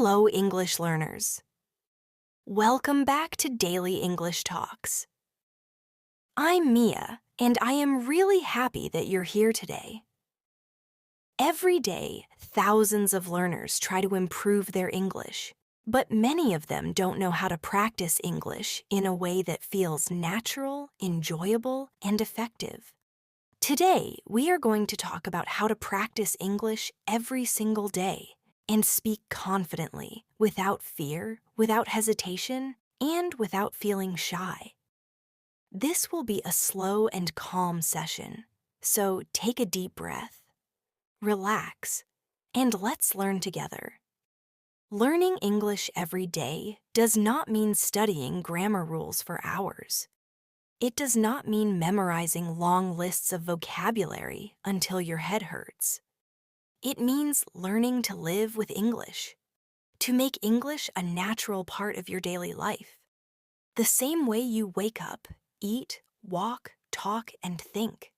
Hello, English learners. Welcome back to Daily English Talks. I'm Mia, and I am really happy that you're here today. Every day, thousands of learners try to improve their English, but many of them don't know how to practice English in a way that feels natural, enjoyable, and effective. Today, we are going to talk about how to practice English every single day and speak confidently, without fear, without hesitation, and without feeling shy. This will be a slow and calm session, so take a deep breath, relax, and let's learn together. Learning English every day does not mean studying grammar rules for hours. It does not mean memorizing long lists of vocabulary until your head hurts. It means learning to live with English, to make English a natural part of your daily life. The same way you wake up, eat, walk, talk, and think.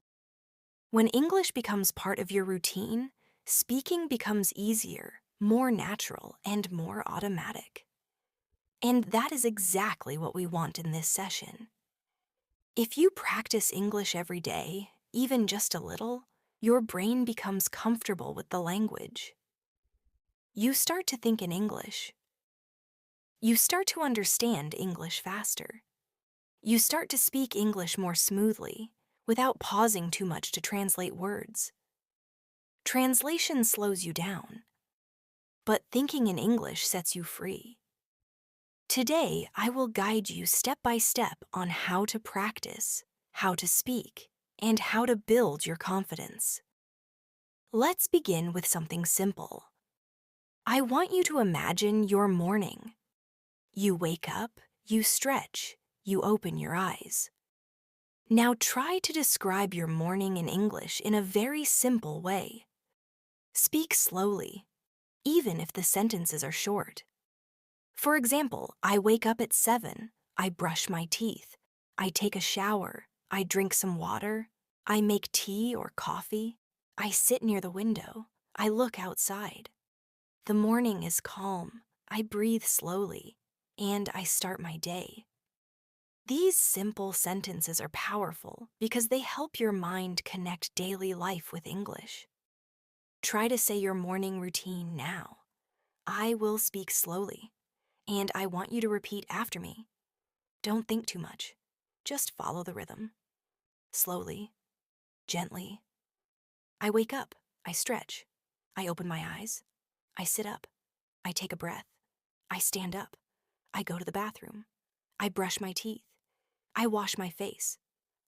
When English becomes part of your routine, speaking becomes easier, more natural, and more automatic. And that is exactly what we want in this session. If you practice English every day, even just a little, your brain becomes comfortable with the language. You start to think in English. You start to understand English faster. You start to speak English more smoothly, without pausing too much to translate words. Translation slows you down, but thinking in English sets you free. Today, I will guide you step by step on how to practice, how to speak, and how to build your confidence. Let's begin with something simple. I want you to imagine your morning. You wake up, you stretch, you open your eyes. Now try to describe your morning in English in a very simple way. Speak slowly, even if the sentences are short. For example, I wake up at 7, I brush my teeth, I take a shower, I drink some water, I make tea or coffee, I sit near the window, I look outside. The morning is calm, I breathe slowly, and I start my day. These simple sentences are powerful because they help your mind connect daily life with English. Try to say your morning routine now. I will speak slowly, and I want you to repeat after me. Don't think too much. Just follow the rhythm. Slowly, gently. I wake up, I stretch, I open my eyes, I sit up, I take a breath, I stand up, I go to the bathroom, I brush my teeth, I wash my face,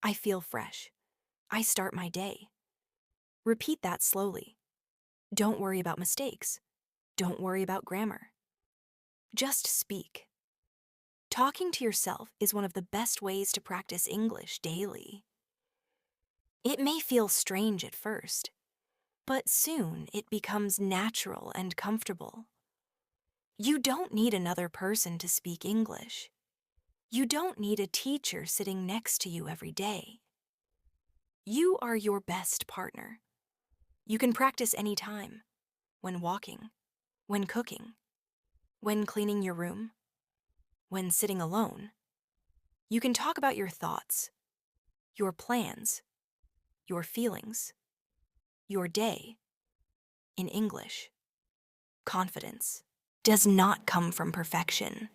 I feel fresh, I start my day. Repeat that slowly. Don't worry about mistakes. Don't worry about grammar. Just speak. Talking to yourself is one of the best ways to practice English daily. It may feel strange at first, but soon it becomes natural and comfortable. You don't need another person to speak English. You don't need a teacher sitting next to you every day. You are your best partner. You can practice anytime, when walking, when cooking, when cleaning your room, when sitting alone. You can talk about your thoughts, your plans, your feelings, your day, in English. Confidence does not come from perfection.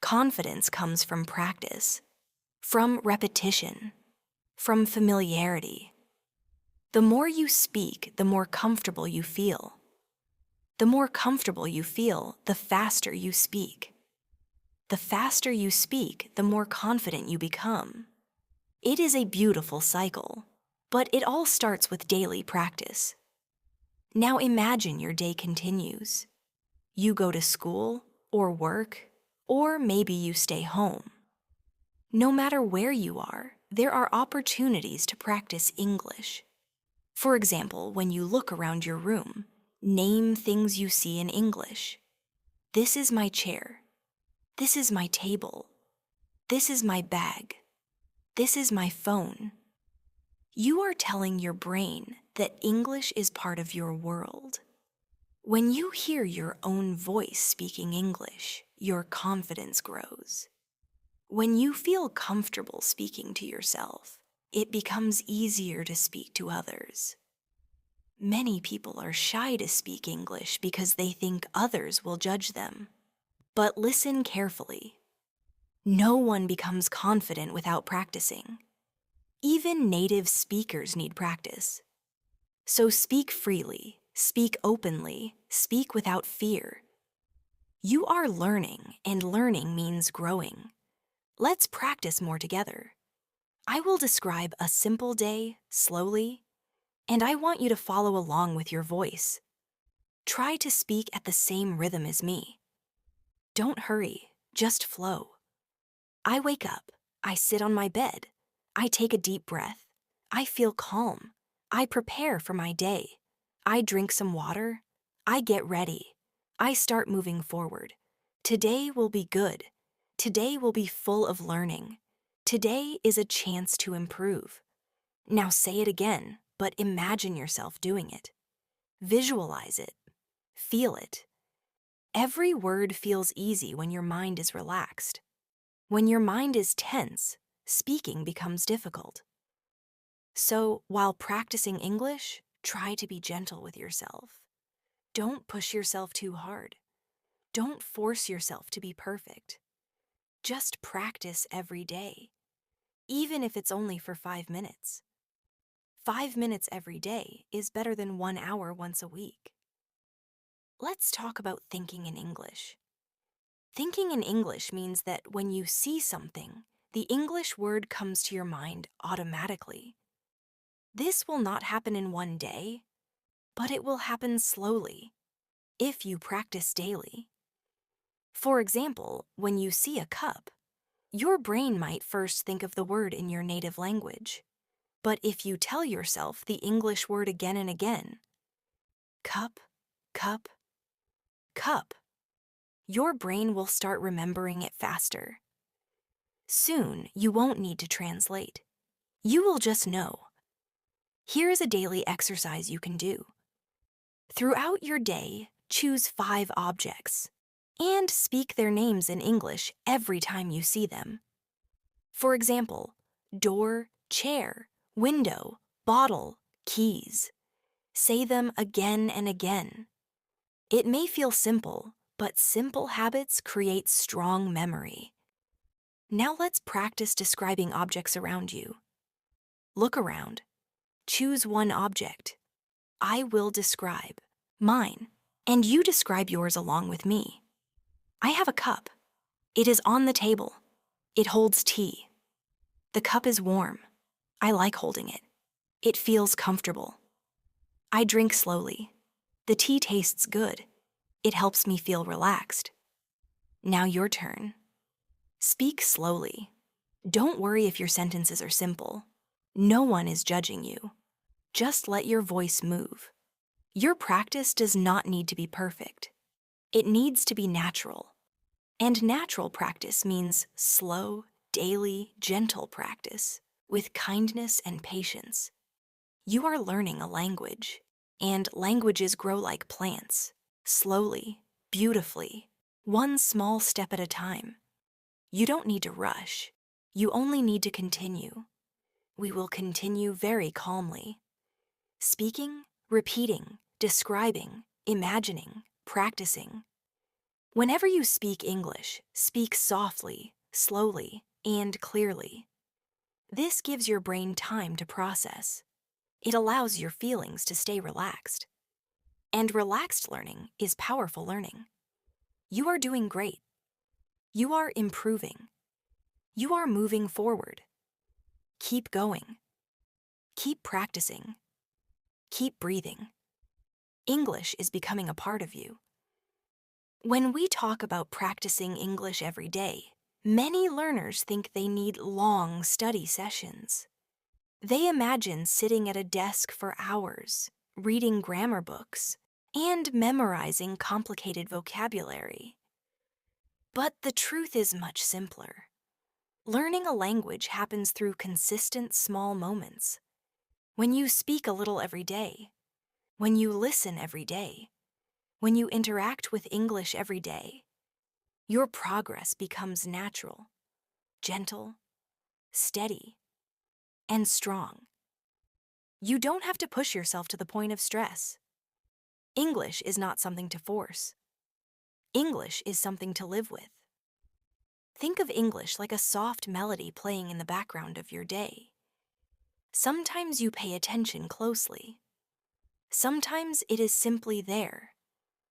Confidence comes from practice, from repetition, from familiarity. The more you speak, the more comfortable you feel. The more comfortable you feel, the faster you speak. The faster you speak, the more confident you become. It is a beautiful cycle, but it all starts with daily practice. Now imagine your day continues. You go to school, or work, or maybe you stay home. No matter where you are, there are opportunities to practice English. For example, when you look around your room, name things you see in English. This is my chair. This is my table. This is my bag. This is my phone. You are telling your brain that English is part of your world. When you hear your own voice speaking English, your confidence grows. When you feel comfortable speaking to yourself, it becomes easier to speak to others. Many people are shy to speak English because they think others will judge them. But listen carefully. No one becomes confident without practicing. Even native speakers need practice. So speak freely, speak openly, speak without fear. You are learning, and learning means growing. Let's practice more together. I will describe a simple day slowly, and I want you to follow along with your voice. Try to speak at the same rhythm as me. Don't hurry, just flow. I wake up, I sit on my bed, I take a deep breath, I feel calm, I prepare for my day, I drink some water, I get ready, I start moving forward. Today will be good. Today will be full of learning. Today is a chance to improve. Now say it again, but imagine yourself doing it. Visualize it. Feel it. Every word feels easy when your mind is relaxed. When your mind is tense, speaking becomes difficult. So, while practicing English, try to be gentle with yourself. Don't push yourself too hard. Don't force yourself to be perfect. Just practice every day, even if it's only for 5 minutes. 5 minutes every day is better than 1 hour once a week. Let's talk about thinking in English. Thinking in English means that when you see something, the English word comes to your mind automatically. This will not happen in one day, but it will happen slowly, if you practice daily. For example, when you see a cup, your brain might first think of the word in your native language. But if you tell yourself the English word again and again, cup, cup, cup, your brain will start remembering it faster. Soon, you won't need to translate. You will just know. Here is a daily exercise you can do. Throughout your day, choose 5 objects and speak their names in English every time you see them. For example, door, chair, window, bottle, keys. Say them again and again. It may feel simple, but simple habits create strong memory. Now let's practice describing objects around you. Look around. Choose one object. I will describe mine, and you describe yours along with me. I have a cup. It is on the table. It holds tea. The cup is warm. I like holding it. It feels comfortable. I drink slowly. The tea tastes good. It helps me feel relaxed. Now your turn. Speak slowly. Don't worry if your sentences are simple. No one is judging you. Just let your voice move. Your practice does not need to be perfect. It needs to be natural. And natural practice means slow, daily, gentle practice with kindness and patience. You are learning a language, and languages grow like plants, slowly, beautifully, one small step at a time. You don't need to rush. You only need to continue. We will continue very calmly. Speaking, repeating, describing, imagining, practicing. Whenever you speak English, speak softly, slowly, and clearly. This gives your brain time to process. It allows your feelings to stay relaxed. And relaxed learning is powerful learning. You are doing great. You are improving. You are moving forward. Keep going. Keep practicing. Keep breathing. English is becoming a part of you. When we talk about practicing English every day, many learners think they need long study sessions. They imagine sitting at a desk for hours, reading grammar books, and memorizing complicated vocabulary. But the truth is much simpler. Learning a language happens through consistent small moments. When you speak a little every day, when you listen every day, When you interact with English every day, your progress becomes natural, gentle, steady, and strong. You don't have to push yourself to the point of stress. English is not something to force. English is something to live with. Think of English like a soft melody playing in the background of your day. Sometimes you pay attention closely. Sometimes it is simply there,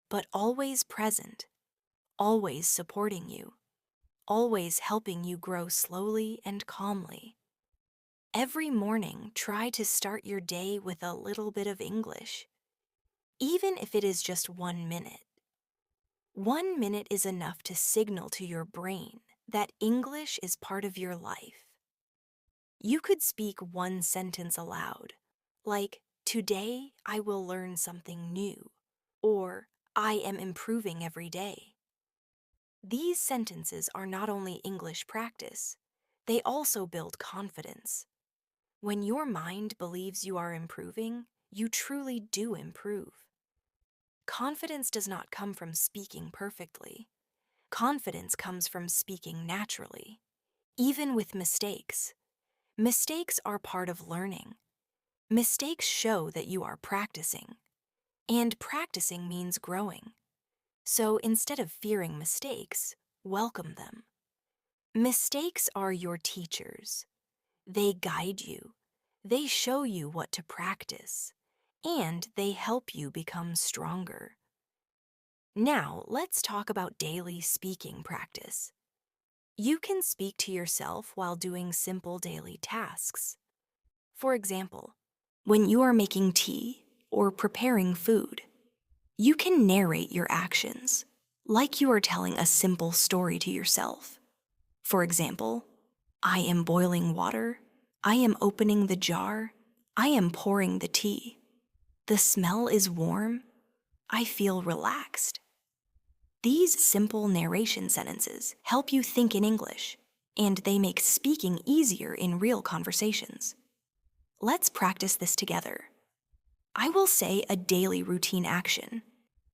but always present, always supporting you, always helping you grow slowly and calmly. Every morning, try to start your day with a little bit of English, even if it is just 1 minute. 1 minute is enough to signal to your brain that English is part of your life. You could speak one sentence aloud, like, "Today I will learn something new," or "I am improving every day." These sentences are not only English practice, they also build confidence. When your mind believes you are improving, you truly do improve. Confidence does not come from speaking perfectly. Confidence comes from speaking naturally, even with mistakes. Mistakes are part of learning. Mistakes show that you are practicing, and practicing means growing. So instead of fearing mistakes, welcome them. Mistakes are your teachers. They guide you. They show you what to practice, and they help you become stronger. Now, let's talk about daily speaking practice. You can speak to yourself while doing simple daily tasks. For example, when you are making tea or preparing food, you can narrate your actions, like you are telling a simple story to yourself. For example, "I am boiling water. I am opening the jar. I am pouring the tea. The smell is warm. I feel relaxed." These simple narration sentences help you think in English, and they make speaking easier in real conversations. Let's practice this together. I will say a daily routine action.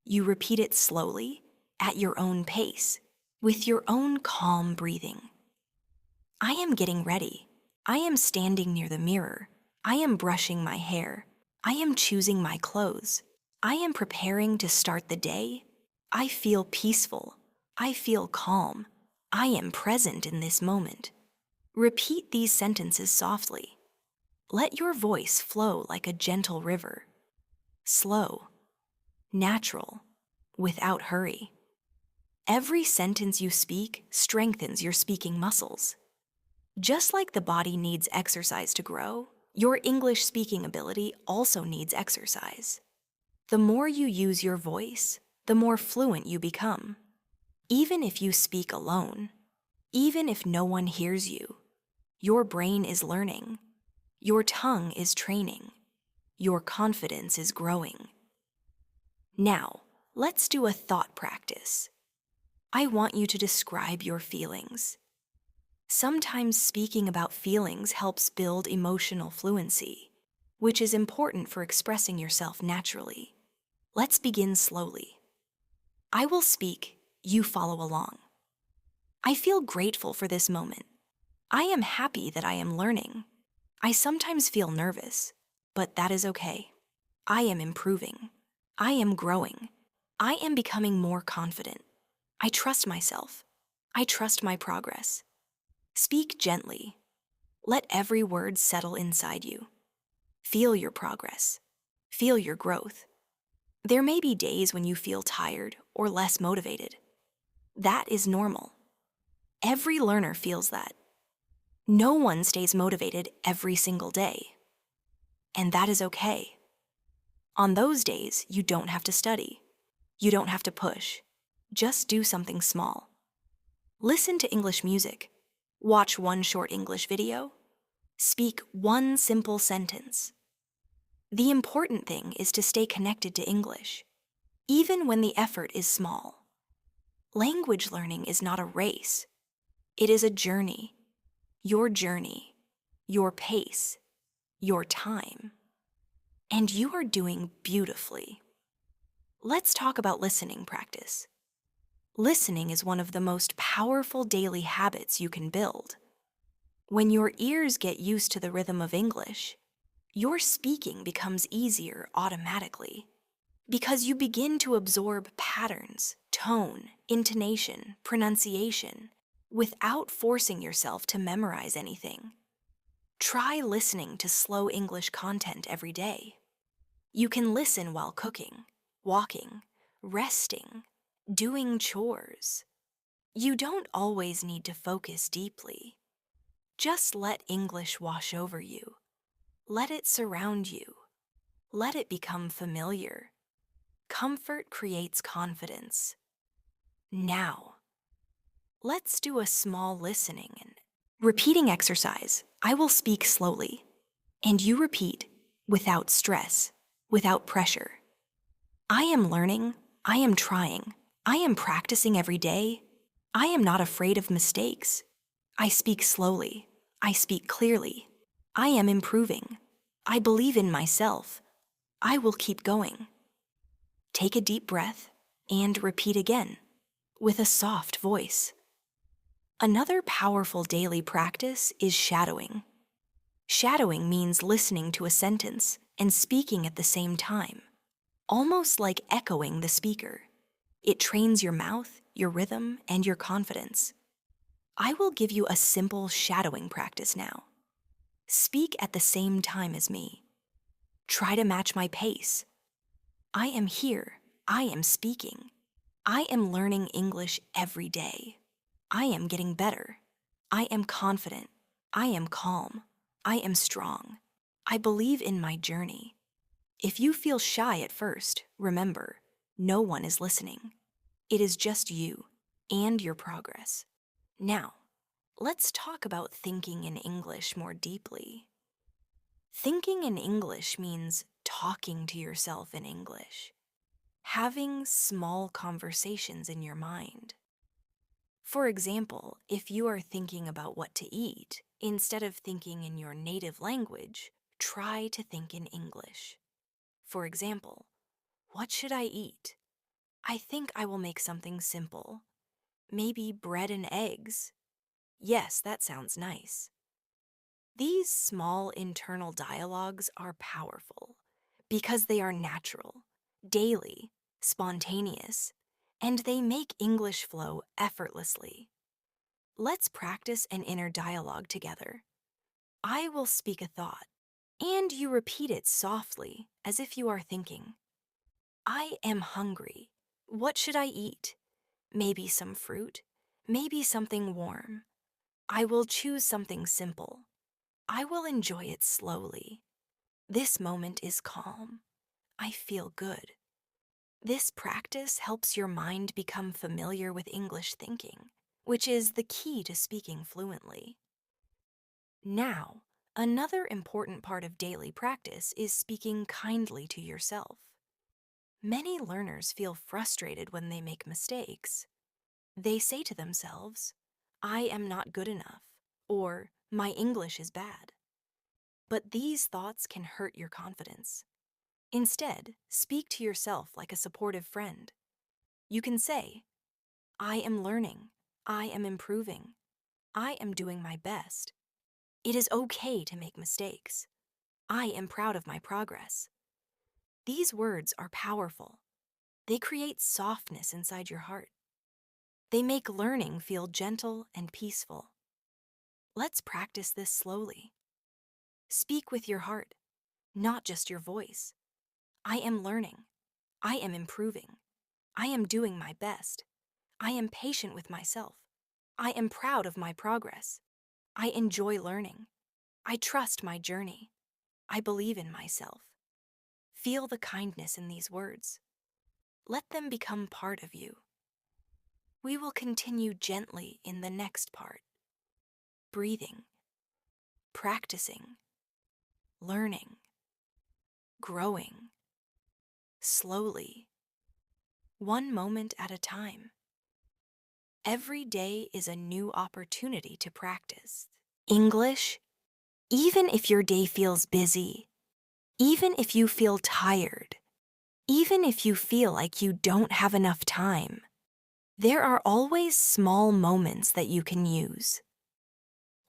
You repeat it slowly, at your own pace, with your own calm breathing. I am getting ready. I am standing near the mirror. I am brushing my hair. I am choosing my clothes. I am preparing to start the day. I feel peaceful. I feel calm. I am present in this moment. Repeat these sentences softly. Let your voice flow like a gentle river. Slow, natural, without hurry. Every sentence you speak strengthens your speaking muscles. Just like the body needs exercise to grow, your English speaking ability also needs exercise. The more you use your voice, the more fluent you become. Even if you speak alone, even if no one hears you, your brain is learning. Your tongue is training. Your confidence is growing. Now, let's do a thought practice. I want you to describe your feelings. Sometimes speaking about feelings helps build emotional fluency, which is important for expressing yourself naturally. Let's begin slowly. I will speak, you follow along. I feel grateful for this moment. I am happy that I am learning. I sometimes feel nervous, but that is okay. I am improving. I am growing. I am becoming more confident. I trust myself. I trust my progress. Speak gently. Let every word settle inside you. Feel your progress. Feel your growth. There may be days when you feel tired or less motivated. That is normal. Every learner feels that. No one stays motivated every single day. And that is okay. On those days, you don't have to study. You don't have to push. Just do something small. Listen to English music. Watch one short English video. Speak one simple sentence. The important thing is to stay connected to English, even when the effort is small. Language learning is not a race. It is a journey. Your pace, your time. And you are doing beautifully. Let's talk about listening practice. Listening is one of the most powerful daily habits you can build. When your ears get used to the rhythm of English, your speaking becomes easier automatically because you begin to absorb patterns, tone, intonation, pronunciation, without forcing yourself to memorize anything. Try listening to slow English content every day. You can listen while cooking, walking, resting, doing chores. You don't always need to focus deeply. Just let English wash over you. Let it surround you. Let it become familiar. Comfort creates confidence. Now, let's do a small listening and repeating exercise. I will speak slowly, and you repeat without stress, without pressure. I am learning. I am trying. I am practicing every day. I am not afraid of mistakes. I speak slowly. I speak clearly. I am improving. I believe in myself. I will keep going. Take a deep breath and repeat again with a soft voice. Another powerful daily practice is shadowing. Shadowing means listening to a sentence and speaking at the same time, almost like echoing the speaker. It trains your mouth, your rhythm, and your confidence. I will give you a simple shadowing practice now. Speak at the same time as me. Try to match my pace. I am here. I am speaking. I am learning English every day. I am getting better. I am confident. I am calm. I am strong. I believe in my journey. If you feel shy at first, remember, no one is listening. It is just you and your progress. Now, let's talk about thinking in English more deeply. Thinking in English means talking to yourself in English, having small conversations in your mind. For example, if you are thinking about what to eat, instead of thinking in your native language, try to think in English. For example, what should I eat? I think I will make something simple. Maybe bread and eggs. Yes, that sounds nice. These small internal dialogues are powerful because they are natural, daily, spontaneous, and they make English flow effortlessly. Let's practice an inner dialogue together. I will speak a thought, and you repeat it softly as if you are thinking. I am hungry. What should I eat? Maybe some fruit, maybe something warm. I will choose something simple. I will enjoy it slowly. This moment is calm. I feel good. This practice helps your mind become familiar with English thinking, which is the key to speaking fluently. Now, another important part of daily practice is speaking kindly to yourself. Many learners feel frustrated when they make mistakes. They say to themselves, I am not good enough, or my English is bad. But these thoughts can hurt your confidence. Instead, speak to yourself like a supportive friend. You can say, I am learning, I am improving, I am doing my best. It is okay to make mistakes. I am proud of my progress. These words are powerful. They create softness inside your heart. They make learning feel gentle and peaceful. Let's practice this slowly. Speak with your heart, not just your voice. I am learning. I am improving. I am doing my best. I am patient with myself. I am proud of my progress. I enjoy learning. I trust my journey. I believe in myself. Feel the kindness in these words. Let them become part of you. We will continue gently in the next part. Breathing, practicing, learning, growing, slowly, one moment at a time. Every day is a new opportunity to practice English, even if your day feels busy, even if you feel tired, Even if you feel like you don't have enough time, there are always small moments that you can use.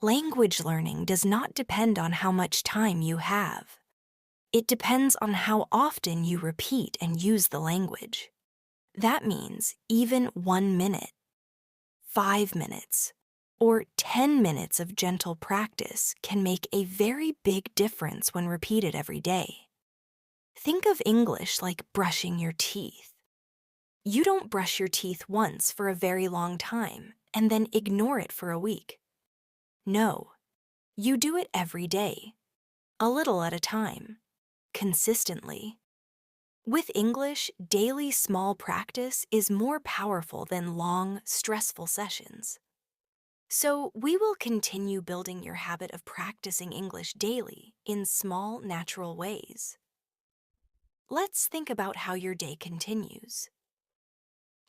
Language learning does not depend on how much time you have. It depends on how often you repeat and use the language. That means even 1 minute, 5 minutes, or 10 minutes of gentle practice can make a very big difference when repeated every day. Think of English like brushing your teeth. You don't brush your teeth once for a very long time and then ignore it for a week. No, you do it every day, a little at a time, consistently. With English, daily small practice is more powerful than long, stressful sessions. So we will continue building your habit of practicing English daily in small, natural ways. Let's think about how your day continues.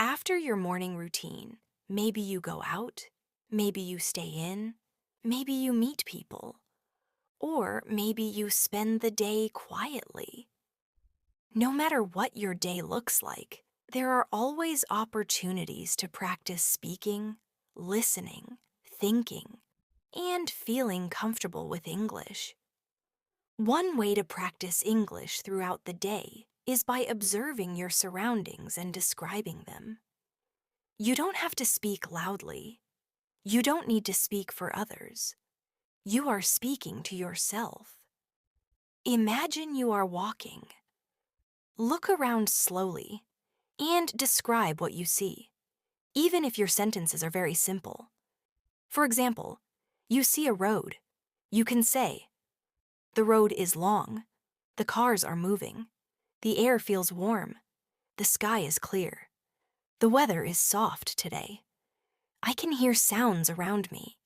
After your morning routine, maybe you go out, maybe you stay in, maybe you meet people, or maybe you spend the day quietly. No matter what your day looks like, there are always opportunities to practice speaking, listening, thinking, and feeling comfortable with English. One way to practice English throughout the day is by observing your surroundings and describing them. You don't have to speak loudly. You don't need to speak for others. You are speaking to yourself. Imagine you are walking. Look around slowly and describe what you see, even if your sentences are very simple. For example, you see a road. You can say, "The road is long. The cars are moving. The air feels warm. The sky is clear. The weather is soft today. I can hear sounds around me.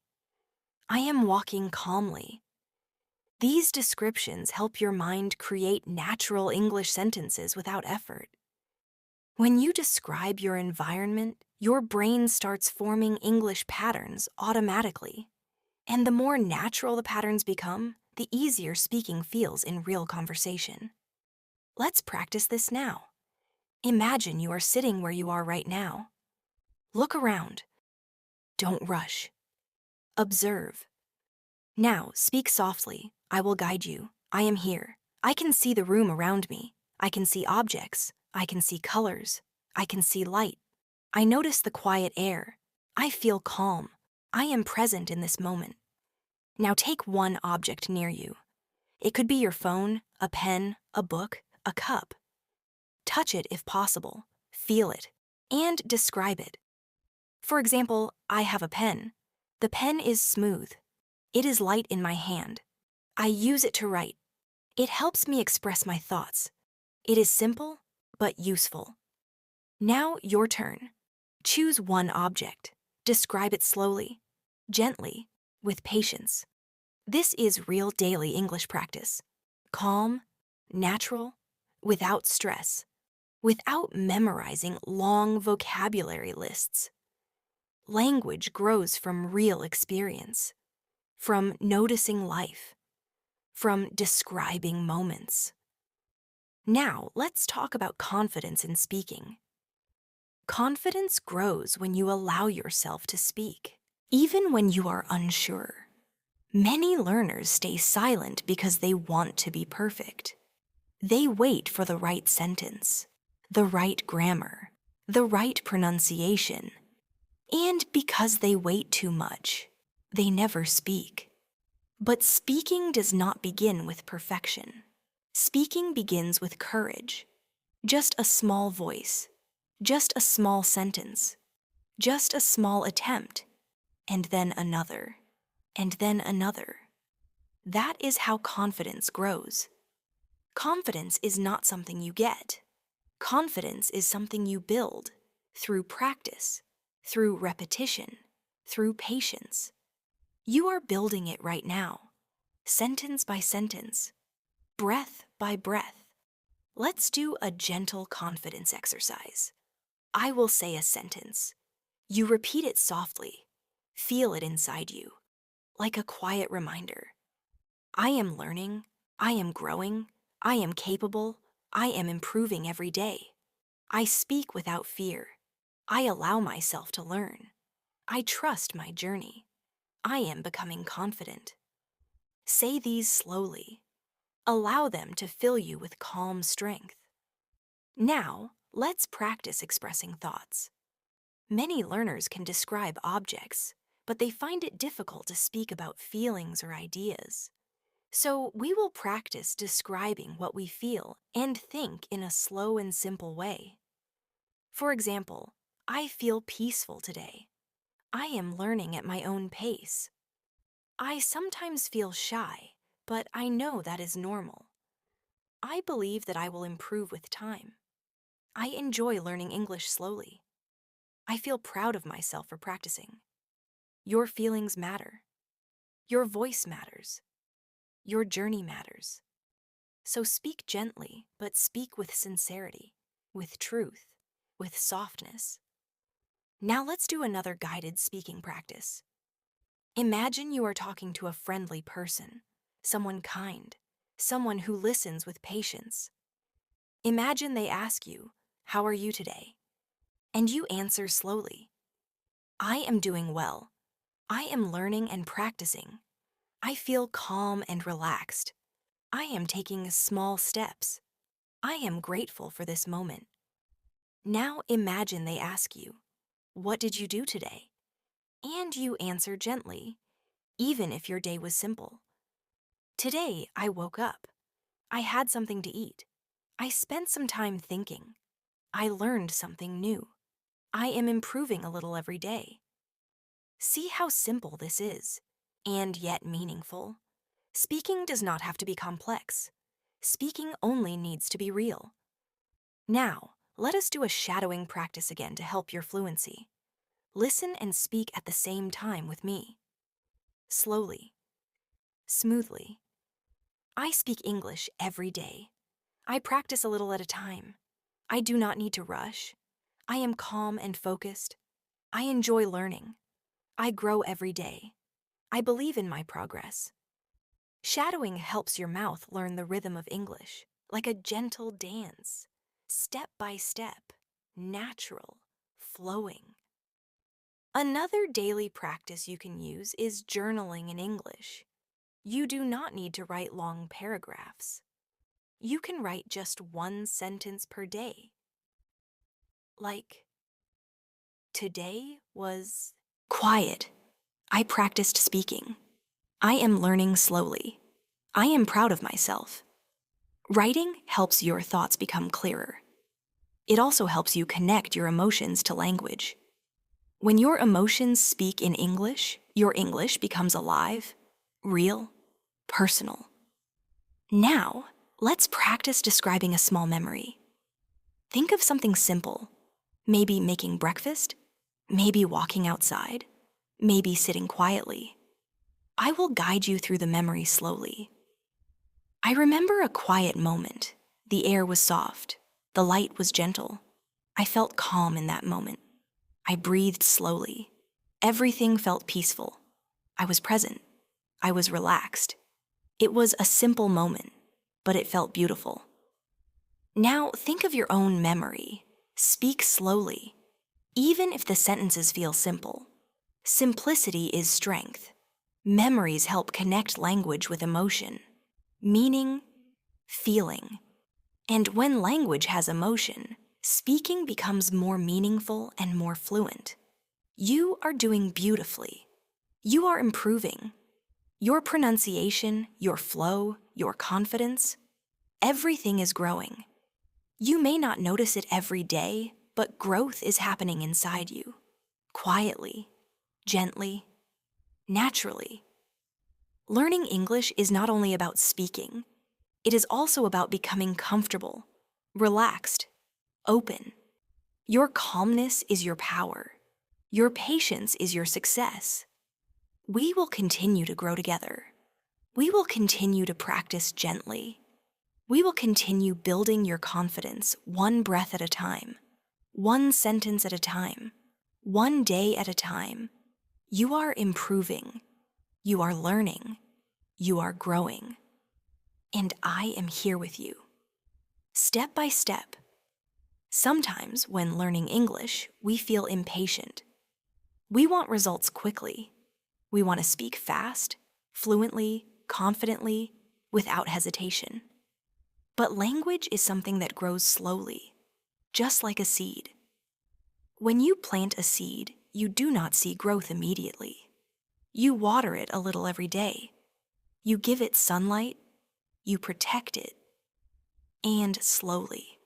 I am walking calmly." These descriptions help your mind create natural English sentences without effort. When you describe your environment, your brain starts forming English patterns automatically. And the more natural the patterns become, the easier speaking feels in real conversation. Let's practice this now. Imagine you are sitting where you are right now. Look around. Don't rush. Observe. Now, speak softly. I will guide you. I am here. I can see the room around me. I can see objects. I can see colors. I can see light. I notice the quiet air. I feel calm. I am present in this moment. Now take one object near you. It could be your phone, a pen, a book, a cup. Touch it if possible. Feel it. And describe it. For example, I have a pen. The pen is smooth. It is light in my hand. I use it to write. It helps me express my thoughts. It is simple, but useful. Now your turn. Choose one object. Describe it slowly, gently, with patience. This is real daily English practice. Calm, natural, without stress, without memorizing long vocabulary lists. Language grows from real experience, from noticing life, from describing moments. Now, let's talk about confidence in speaking. Confidence grows when you allow yourself to speak, even when you are unsure. Many learners stay silent because they want to be perfect. They wait for the right sentence, the right grammar, the right pronunciation. And because they wait too much, they never speak. But speaking does not begin with perfection. Speaking begins with courage. Just a small voice, just a small sentence, just a small attempt, and then another, and then another. That is how confidence grows. Confidence is not something you get. Confidence is something you build through practice, through repetition, through patience. You are building it right now, sentence by sentence, breath by breath. Let's do a gentle confidence exercise. I will say a sentence. You repeat it softly. Feel it inside you, like a quiet reminder. I am learning. I am growing. I am capable. I am improving every day. I speak without fear. I allow myself to learn. I trust my journey. I am becoming confident. Say these slowly. Allow them to fill you with calm strength. Now, let's practice expressing thoughts. Many learners can describe objects, but they find it difficult to speak about feelings or ideas. So we will practice describing what we feel and think in a slow and simple way. For example, I feel peaceful today. I am learning at my own pace. I sometimes feel shy, but I know that is normal. I believe that I will improve with time. I enjoy learning English slowly. I feel proud of myself for practicing. Your feelings matter. Your voice matters. Your journey matters. So speak gently, but speak with sincerity, with truth, with softness. Now let's do another guided speaking practice. Imagine you are talking to a friendly person, someone kind, someone who listens with patience. Imagine they ask you, "How are you today?" And you answer slowly, "I am doing well. I am learning and practicing. I feel calm and relaxed. I am taking small steps. I am grateful for this moment." Now imagine they ask you, "What did you do today?" And you answer gently, even if your day was simple. "Today I woke up. I had something to eat. I spent some time thinking. I learned something new. I am improving a little every day." See how simple this is, and yet meaningful. Speaking does not have to be complex. Speaking only needs to be real. Now, let us do a shadowing practice again to help your fluency. Listen and speak at the same time with me. Slowly, smoothly. I speak English every day. I practice a little at a time. I do not need to rush. I am calm and focused. I enjoy learning. I grow every day. I believe in my progress. Shadowing helps your mouth learn the rhythm of English, like a gentle dance, step by step, natural, flowing. Another daily practice you can use is journaling in English. You do not need to write long paragraphs. You can write just one sentence per day. Like, today was quiet. I practiced speaking. I am learning slowly. I am proud of myself. Writing helps your thoughts become clearer. It also helps you connect your emotions to language. When your emotions speak in English, your English becomes alive, real, personal. Now, let's practice describing a small memory. Think of something simple, maybe making breakfast, maybe walking outside, maybe sitting quietly. I will guide you through the memory slowly. I remember a quiet moment. The air was soft. The light was gentle. I felt calm in that moment. I breathed slowly. Everything felt peaceful. I was present. I was relaxed. It was a simple moment, but it felt beautiful. Now think of your own memory. Speak slowly, even if the sentences feel simple. Simplicity is strength. Memories help connect language with emotion, meaning, feeling. And when language has emotion, speaking becomes more meaningful and more fluent. You are doing beautifully. You are improving. Your pronunciation, your flow, your confidence, everything is growing. You may not notice it every day, but growth is happening inside you. Quietly, gently, naturally. Learning English is not only about speaking, it is also about becoming comfortable, relaxed, open. Your calmness is your power. Your patience is your success. We will continue to grow together. We will continue to practice gently. We will continue building your confidence one breath at a time, one sentence at a time, one day at a time. You are improving. You are learning. You are growing. And I am here with you. step by step. Sometimes, when learning English, we feel impatient. We want results quickly. We want to speak fast, fluently, confidently, without hesitation. But language is something that grows slowly, just like a seed. When you plant a seed, you do not see growth immediately. You water it a little every day. You give it sunlight, you protect it, and slowly,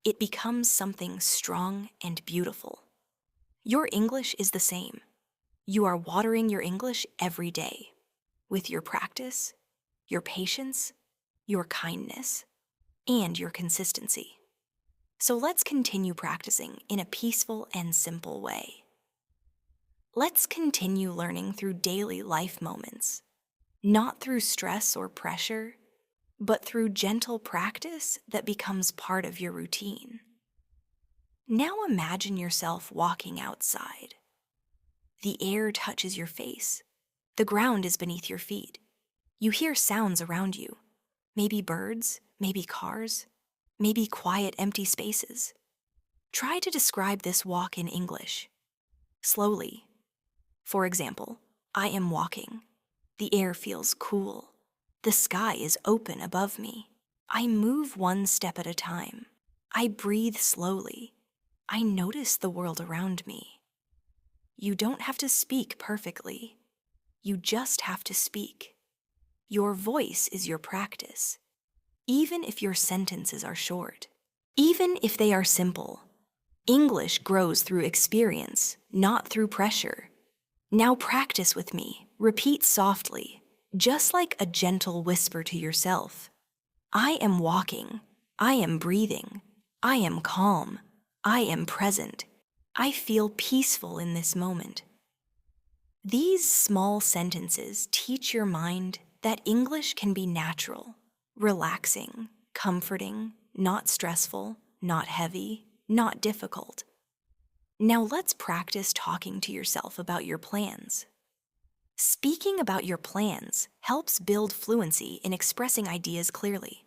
it becomes something strong and beautiful. Your English is the same. You are watering your English every day with your practice, your patience, your kindness, and your consistency. So let's continue practicing in a peaceful and simple way. Let's continue learning through daily life moments, not through stress or pressure, but through gentle practice that becomes part of your routine. Now imagine yourself walking outside. The air touches your face. The ground is beneath your feet. You hear sounds around you. Maybe birds, maybe cars, maybe quiet, empty spaces. Try to describe this walk in English. Slowly. For example, I am walking. The air feels cool. The sky is open above me. I move one step at a time. I breathe slowly. I notice the world around me. You don't have to speak perfectly. You just have to speak. Your voice is your practice. Even if your sentences are short, even if they are simple, English grows through experience, not through pressure. Now practice with me. Repeat softly, just like a gentle whisper to yourself. I am walking. I am breathing. I am calm. I am present. I feel peaceful in this moment. These small sentences teach your mind that English can be natural, relaxing, comforting, not stressful, not heavy, not difficult. Now let's practice talking to yourself about your plans. Speaking about your plans helps build fluency in expressing ideas clearly.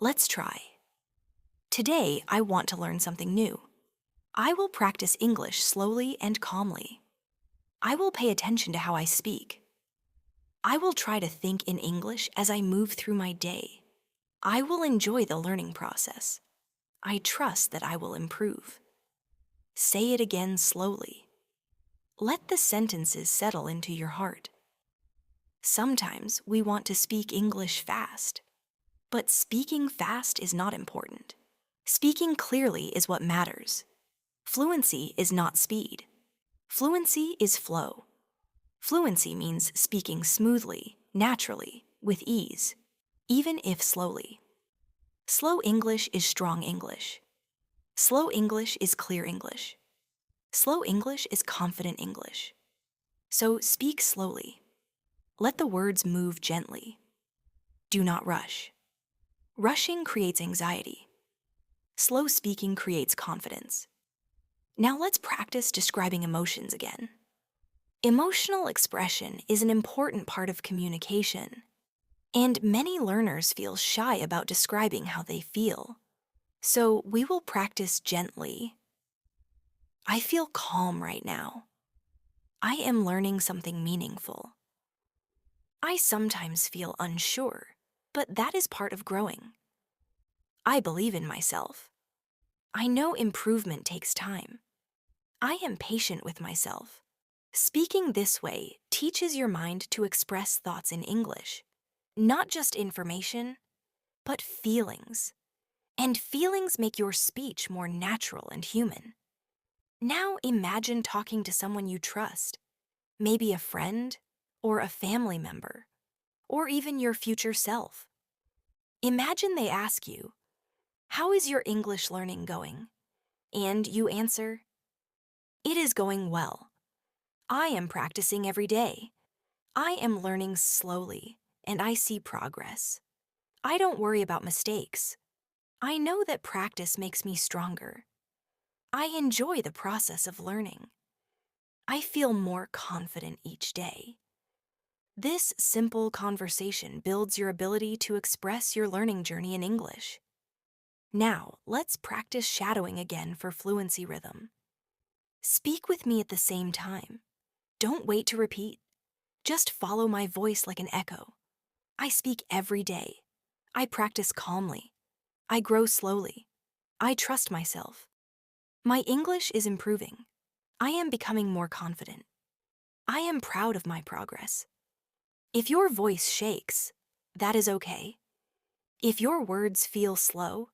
Let's try. Today, I want to learn something new. I will practice English slowly and calmly. I will pay attention to how I speak. I will try to think in English as I move through my day. I will enjoy the learning process. I trust that I will improve. Say it again slowly. Let the sentences settle into your heart. Sometimes we want to speak English fast, but speaking fast is not important. Speaking clearly is what matters. Fluency is not speed. Fluency is flow. Fluency means speaking smoothly, naturally, with ease, even if slowly. Slow English is strong English. Slow English is clear English. Slow English is confident English. So speak slowly. Let the words move gently. Do not rush. Rushing creates anxiety. Slow speaking creates confidence. Now let's practice describing emotions again. Emotional expression is an important part of communication, and many learners feel shy about describing how they feel. So we will practice gently. I feel calm right now. I am learning something meaningful. I sometimes feel unsure, but that is part of growing. I believe in myself. I know improvement takes time. I am patient with myself. Speaking this way teaches your mind to express thoughts in English, not just information, but feelings. And feelings make your speech more natural and human. Now imagine talking to someone you trust, maybe a friend or a family member, or even your future self. Imagine they ask you, "How is your English learning going?" And you answer, "It is going well. I am practicing every day. I am learning slowly, and I see progress. I don't worry about mistakes. I know that practice makes me stronger. I enjoy the process of learning. I feel more confident each day." This simple conversation builds your ability to express your learning journey in English. Now, let's practice shadowing again for fluency rhythm. Speak with me at the same time. Don't wait to repeat. Just follow my voice like an echo. I speak every day. I practice calmly. I grow slowly. I trust myself. My English is improving. I am becoming more confident. I am proud of my progress. If your voice shakes, that is okay. If your words feel slow,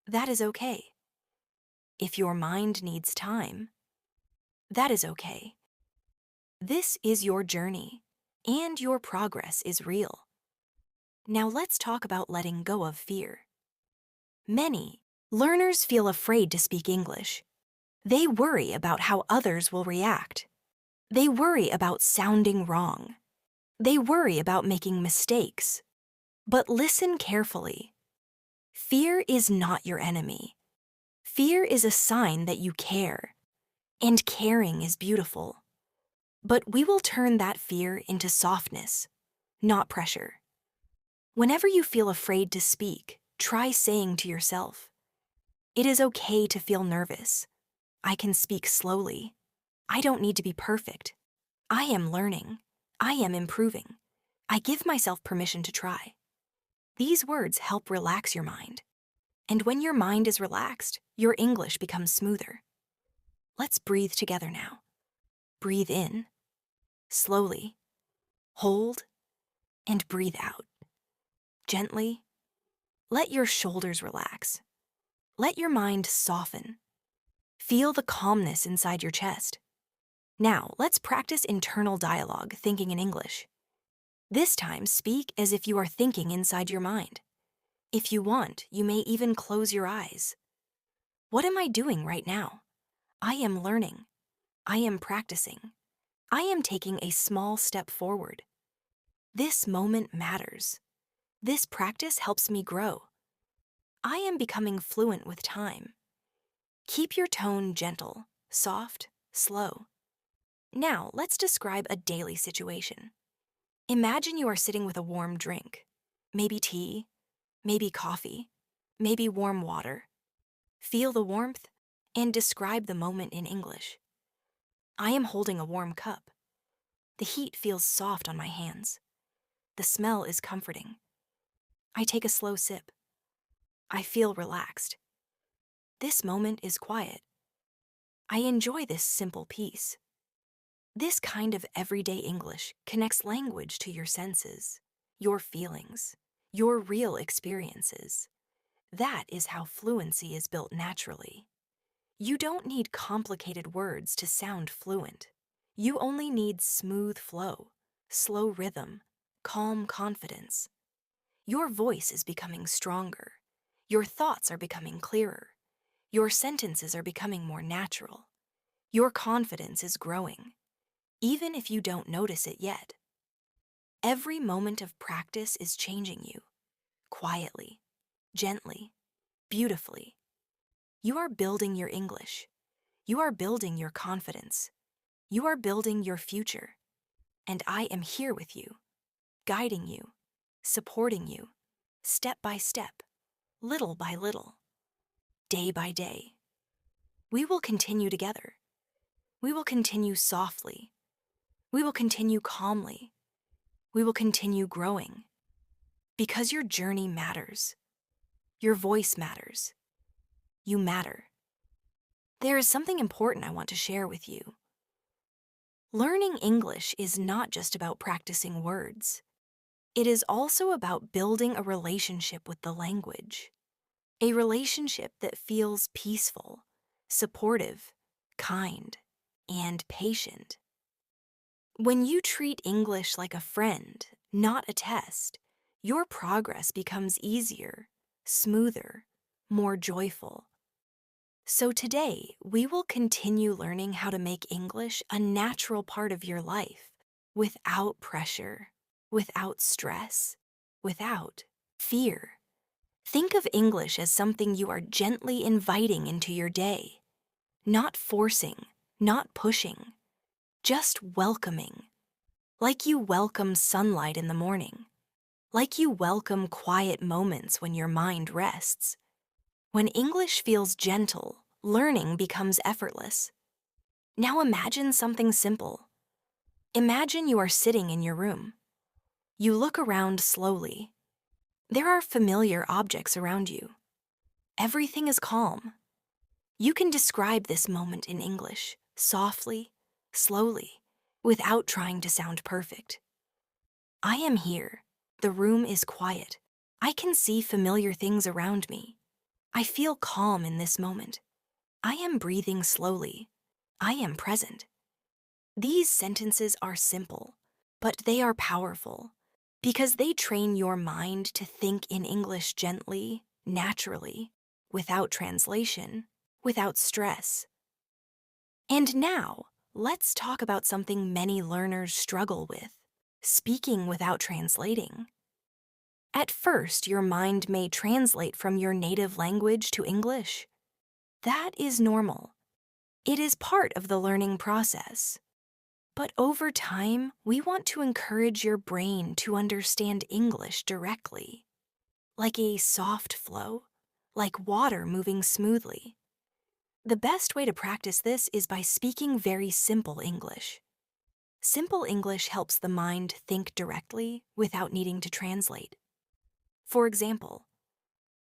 that is okay. If your mind needs time, that is okay. This is your journey, and your progress is real. Now let's talk about letting go of fear. Many learners feel afraid to speak English. They worry about how others will react. They worry about sounding wrong. They worry about making mistakes. But listen carefully. Fear is not your enemy. Fear is a sign that you care, and caring is beautiful. But we will turn that fear into softness, not pressure. Whenever you feel afraid to speak, try saying to yourself, "It is okay to feel nervous. I can speak slowly. I don't need to be perfect. I am learning. I am improving. I give myself permission to try." These words help relax your mind. And when your mind is relaxed, your English becomes smoother. Let's breathe together now. Breathe in, slowly, hold, and breathe out. Gently, let your shoulders relax. Let your mind soften. Feel the calmness inside your chest. Now, let's practice internal dialogue, thinking in English. This time, speak as if you are thinking inside your mind. If you want, you may even close your eyes. What am I doing right now? I am learning. I am practicing. I am taking a small step forward. This moment matters. This practice helps me grow. I am becoming fluent with time. Keep your tone gentle, soft, slow. Now, let's describe a daily situation. Imagine you are sitting with a warm drink. Maybe tea, maybe coffee, maybe warm water. Feel the warmth and describe the moment in English. I am holding a warm cup. The heat feels soft on my hands. The smell is comforting. I take a slow sip. I feel relaxed. This moment is quiet. I enjoy this simple piece. This kind of everyday English connects language to your senses, your feelings, your real experiences. That is how fluency is built naturally. You don't need complicated words to sound fluent. You only need smooth flow, slow rhythm, calm confidence. Your voice is becoming stronger. Your thoughts are becoming clearer. Your sentences are becoming more natural. Your confidence is growing, even if you don't notice it yet. Every moment of practice is changing you, quietly, gently, beautifully. You are building your English. You are building your confidence. You are building your future. And I am here with you, guiding you, supporting you, step by step, little by little, day by day. We will continue together. We will continue softly. We will continue calmly. We will continue growing. Because your journey matters. Your voice matters. You matter. There is something important I want to share with you. Learning English is not just about practicing words. It is also about building a relationship with the language. A relationship that feels peaceful, supportive, kind, and patient. When you treat English like a friend, not a test, your progress becomes easier, smoother, more joyful. So today, we will continue learning how to make English a natural part of your life, without pressure, without stress, without fear. Think of English as something you are gently inviting into your day, not forcing, not pushing, just welcoming. like you welcome sunlight in the morning, like you welcome quiet moments when your mind rests. When English feels gentle, learning becomes effortless. Now imagine something simple. Imagine you are sitting in your room. You look around slowly. There are familiar objects around you. Everything is calm. You can describe this moment in English, softly, slowly, without trying to sound perfect. I am here. The room is quiet. I can see familiar things around me. I feel calm in this moment. I am breathing slowly. I am present. These sentences are simple, but they are powerful because they train your mind to think in English gently, naturally, without translation, without stress. And now, let's talk about something many learners struggle with: speaking without translating. At first, your mind may translate from your native language to English. That is normal. It is part of the learning process. But over time, we want to encourage your brain to understand English directly, like a soft flow, like water moving smoothly. The best way to practice this is by speaking very simple English. Simple English helps the mind think directly without needing to translate. For example,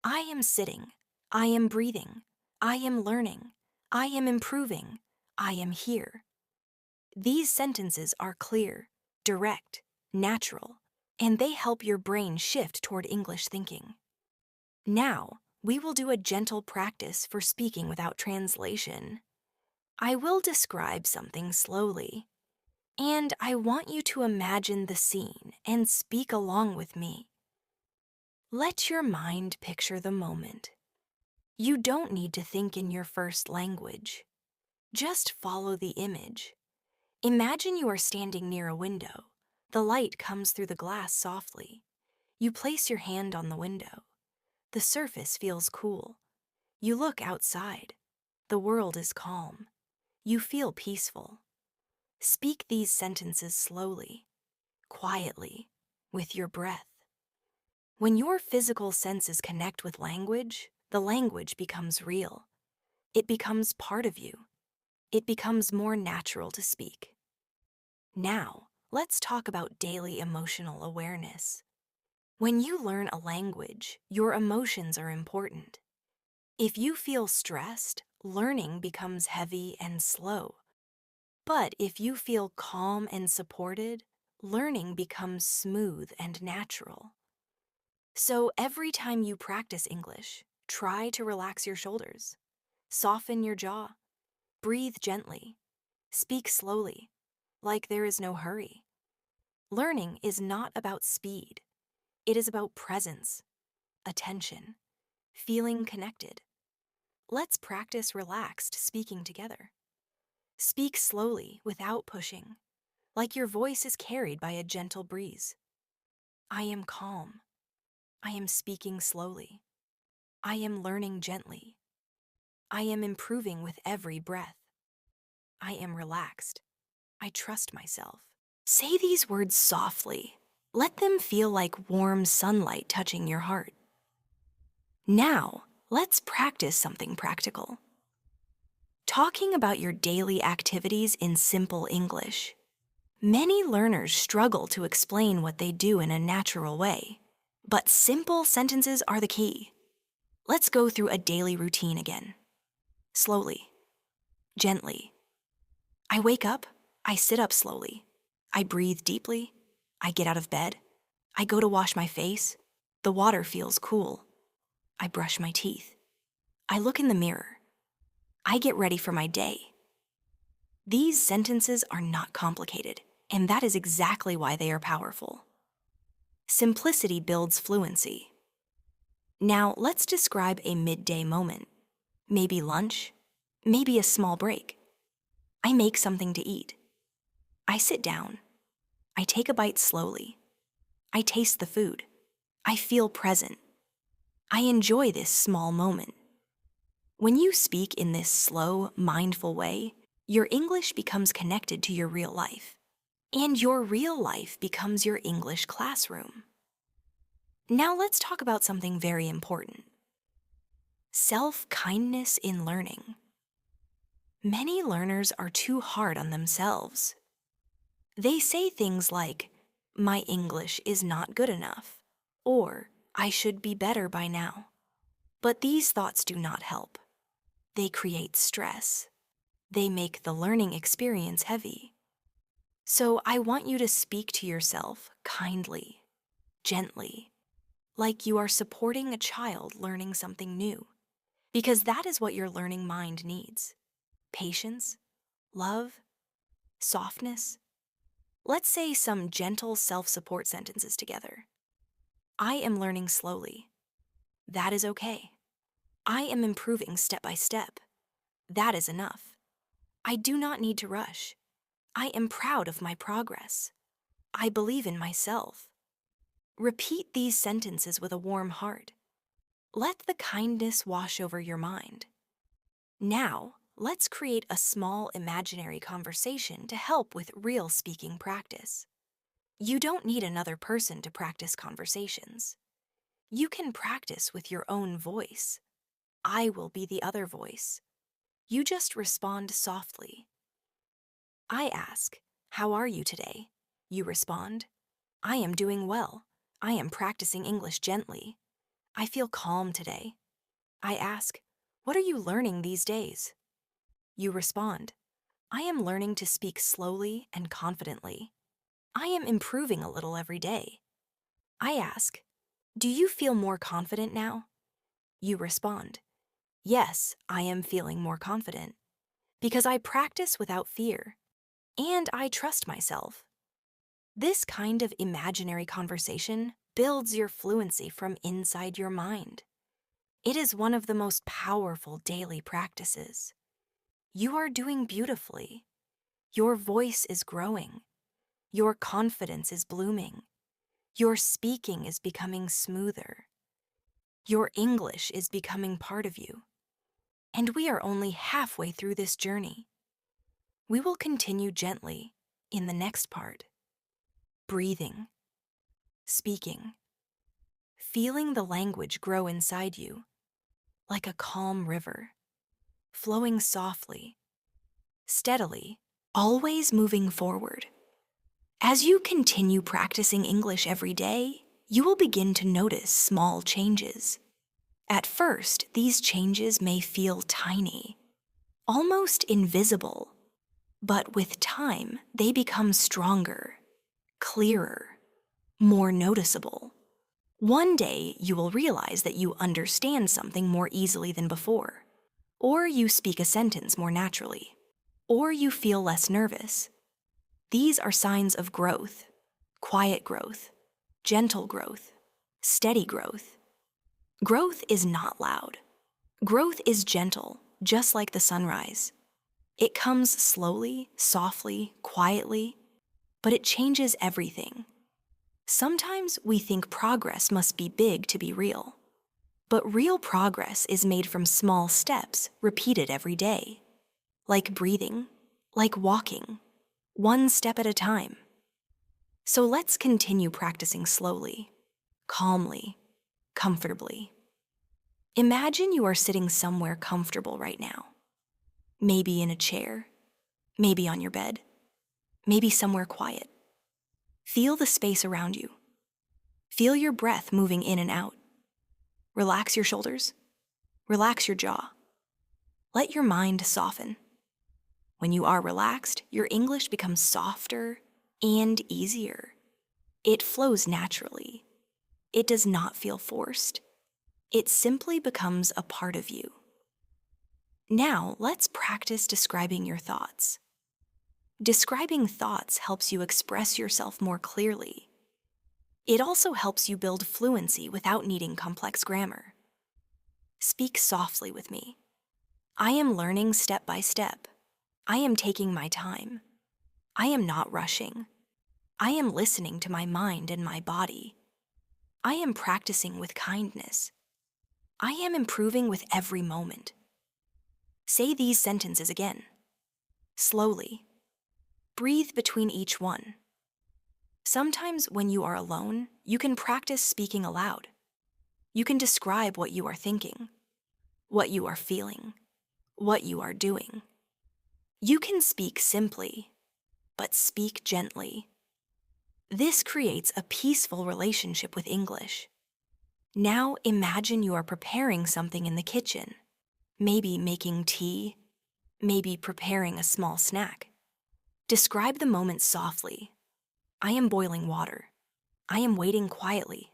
I am sitting, I am breathing, I am learning, I am improving, I am here. These sentences are clear, direct, natural, and they help your brain shift toward English thinking. Now, we will do a gentle practice for speaking without translation. I will describe something slowly, and I want you to imagine the scene and speak along with me. Let your mind picture the moment. You don't need to think in your first language. Just follow the image. Imagine you are standing near a window. The light comes through the glass softly. You place your hand on the window. The surface feels cool. You look outside. The world is calm. You feel peaceful. Speak these sentences slowly, quietly, with your breath. When your physical senses connect with language, the language becomes real. It becomes part of you. It becomes more natural to speak. Now, let's talk about daily emotional awareness. When you learn a language, your emotions are important. If you feel stressed, learning becomes heavy and slow. But if you feel calm and supported, learning becomes smooth and natural. So every time you practice English, try to relax your shoulders, soften your jaw, breathe gently, speak slowly, like there is no hurry. Learning is not about speed. It is about presence, attention, feeling connected. Let's practice relaxed speaking together. Speak slowly without pushing, like your voice is carried by a gentle breeze. I am calm. I am speaking slowly. I am learning gently. I am improving with every breath. I am relaxed. I trust myself. Say these words softly. Let them feel like warm sunlight touching your heart. Now, let's practice something practical. Talking about your daily activities in simple English. Many learners struggle to explain what they do in a natural way, but simple sentences are the key. Let's go through a daily routine again. Slowly, gently. I wake up, I sit up slowly. I breathe deeply. I get out of bed. I go to wash my face. The water feels cool. I brush my teeth. I look in the mirror. I get ready for my day. These sentences are not complicated, and that is exactly why they are powerful. Simplicity builds fluency. Now, let's describe a midday moment. Maybe lunch, maybe a small break. I make something to eat. I sit down. I take a bite slowly. I taste the food. I feel present. I enjoy this small moment. When you speak in this slow, mindful way, your English becomes connected to your real life. and your real life becomes your English classroom. Now let's talk about something very important: self-kindness in learning. Many learners are too hard on themselves. They say things like, "My English is not good enough," or "I should be better by now." But these thoughts do not help. They create stress. They make the learning experience heavy. So I want you to speak to yourself kindly, gently, like you are supporting a child learning something new, because that is what your learning mind needs: patience, love, softness. Let's say some gentle self-support sentences together. I am learning slowly. That is okay. I am improving step by step. That is enough. I do not need to rush. I am proud of my progress. I believe in myself. Repeat these sentences with a warm heart. Let the kindness wash over your mind. Now, let's create a small imaginary conversation to help with real speaking practice. You don't need another person to practice conversations. You can practice with your own voice. I will be the other voice. You just respond softly. I ask, "How are you today?" You respond, "I am doing well. I am practicing English gently. I feel calm today." I ask, "What are you learning these days?" You respond, "I am learning to speak slowly and confidently. I am improving a little every day." I ask, "Do you feel more confident now?" You respond, "Yes, I am feeling more confident, because I practice without fear, and I trust myself." This kind of imaginary conversation builds your fluency from inside your mind. It is one of the most powerful daily practices. You are doing beautifully. Your voice is growing. Your confidence is blooming. Your speaking is becoming smoother. Your English is becoming part of you. And we are only halfway through this journey. We will continue gently in the next part. Breathing, speaking, feeling the language grow inside you, like a calm river, flowing softly, steadily, always moving forward. As you continue practicing English every day, you will begin to notice small changes. At first, these changes may feel tiny, almost invisible, but with time, they become stronger, clearer, more noticeable. One day, you will realize that you understand something more easily than before, or you speak a sentence more naturally, or you feel less nervous. These are signs of growth: quiet growth, gentle growth, steady growth. Growth is not loud. Growth is gentle, just like the sunrise. It comes slowly, softly, quietly, but it changes everything. Sometimes we think progress must be big to be real. But real progress is made from small steps repeated every day. Like breathing, like walking, one step at a time. So let's continue practicing slowly, calmly, comfortably. Imagine you are sitting somewhere comfortable right now. Maybe in a chair, maybe on your bed, maybe somewhere quiet. Feel the space around you. Feel your breath moving in and out. Relax your shoulders. Relax your jaw. Let your mind soften. When you are relaxed, your English becomes softer and easier. It flows naturally. It does not feel forced. It simply becomes a part of you. Now, let's practice describing your thoughts. Describing thoughts helps you express yourself more clearly. It also helps you build fluency without needing complex grammar. Speak softly with me. I am learning step by step. I am taking my time. I am not rushing. I am listening to my mind and my body. I am practicing with kindness. I am improving with every moment. Say these sentences again. Slowly. Breathe between each one. Sometimes when you are alone, you can practice speaking aloud. You can describe what you are thinking, what you are feeling, what you are doing. You can speak simply, but speak gently. This creates a peaceful relationship with English. Now imagine you are preparing something in the kitchen, maybe making tea, maybe preparing a small snack. Describe the moment softly. I am boiling water. I am waiting quietly.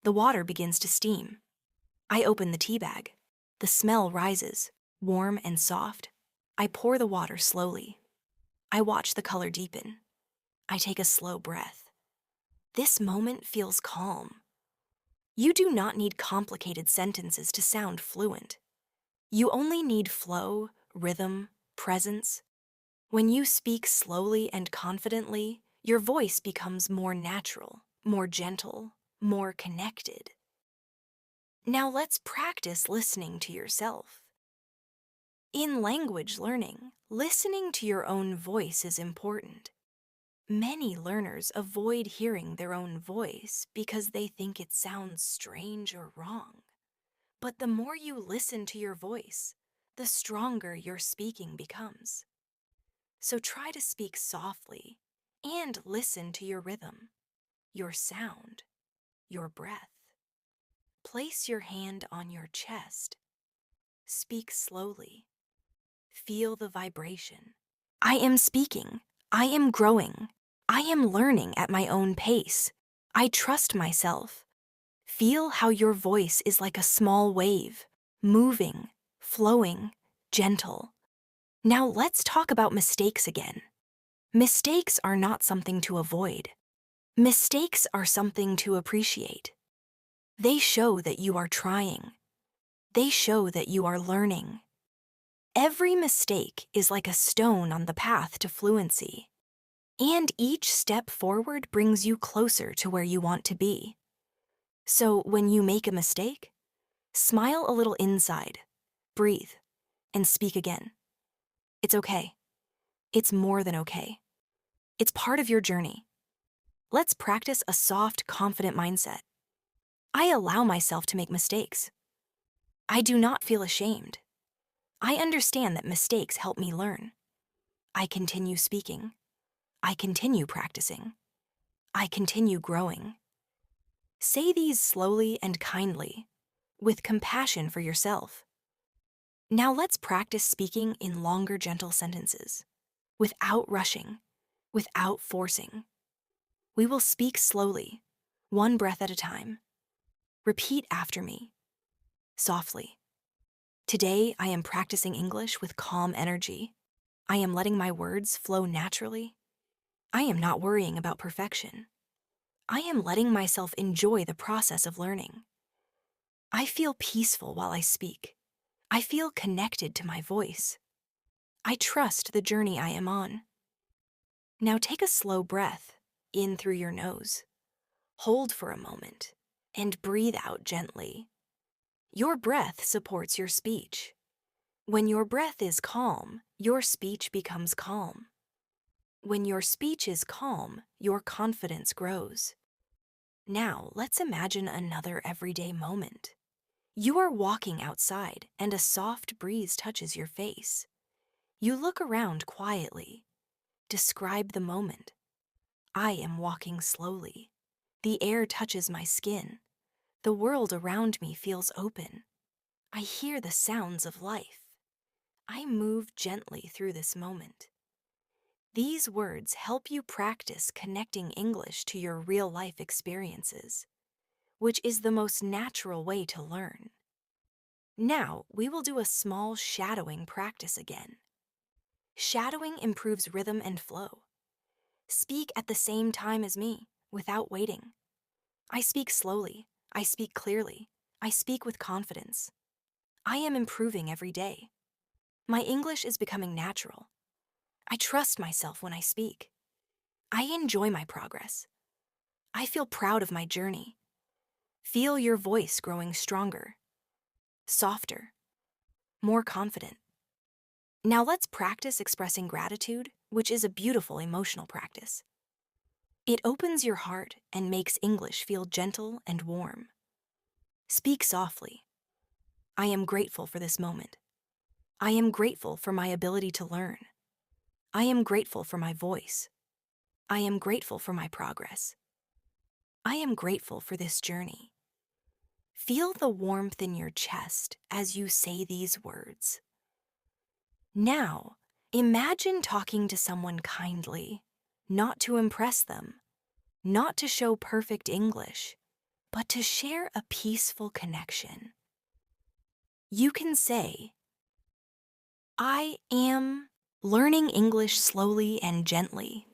The water begins to steam. I open the tea bag. The smell rises, warm and soft. I pour the water slowly. I watch the color deepen. I take a slow breath. This moment feels calm. You do not need complicated sentences to sound fluent. You only need flow, rhythm, presence. When you speak slowly and confidently, your voice becomes more natural, more gentle, more connected. Now let's practice listening to yourself. In language learning, listening to your own voice is important. Many learners avoid hearing their own voice because they think it sounds strange or wrong. But the more you listen to your voice, the stronger your speaking becomes. So try to speak softly and listen to your rhythm, your sound, your breath. Place your hand on your chest. Speak slowly. Feel the vibration. I am speaking. I am growing. I am learning at my own pace. I trust myself. Feel how your voice is like a small wave, moving, flowing, gentle. Now let's talk about mistakes again. Mistakes are not something to avoid. Mistakes are something to appreciate. They show that you are trying. They show that you are learning. Every mistake is like a stone on the path to fluency. And each step forward brings you closer to where you want to be. So when you make a mistake, smile a little inside, breathe, and speak again. It's okay. It's more than okay. It's part of your journey. Let's practice a soft, confident mindset. I allow myself to make mistakes. I do not feel ashamed. I understand that mistakes help me learn. I continue speaking. I continue practicing. I continue growing. Say these slowly and kindly, with compassion for yourself. Now let's practice speaking in longer, gentle sentences, without rushing, without forcing. We will speak slowly, one breath at a time. Repeat after me, softly. Today, I am practicing English with calm energy. I am letting my words flow naturally. I am not worrying about perfection. I am letting myself enjoy the process of learning. I feel peaceful while I speak. I feel connected to my voice. I trust the journey I am on. Now take a slow breath in through your nose. Hold for a moment and breathe out gently. Your breath supports your speech. When your breath is calm, your speech becomes calm. When your speech is calm, your confidence grows. Now, let's imagine another everyday moment. You are walking outside and a soft breeze touches your face. You look around quietly. Describe the moment. I am walking slowly. The air touches my skin. The world around me feels open. I hear the sounds of life. I move gently through this moment. These words help you practice connecting English to your real-life experiences, which is the most natural way to learn. Now, we will do a small shadowing practice again. Shadowing improves rhythm and flow. Speak at the same time as me, without waiting. I speak slowly. I speak clearly. I speak with confidence. I am improving every day. My English is becoming natural. I trust myself when I speak. I enjoy my progress. I feel proud of my journey. Feel your voice growing stronger, softer, more confident. Now let's practice expressing gratitude, which is a beautiful emotional practice. It opens your heart and makes English feel gentle and warm. Speak softly. I am grateful for this moment. I am grateful for my ability to learn. I am grateful for my voice. I am grateful for my progress. I am grateful for this journey. Feel the warmth in your chest as you say these words. Now, imagine talking to someone kindly, not to impress them, not to show perfect English, but to share a peaceful connection. You can say, I am learning English slowly and gently.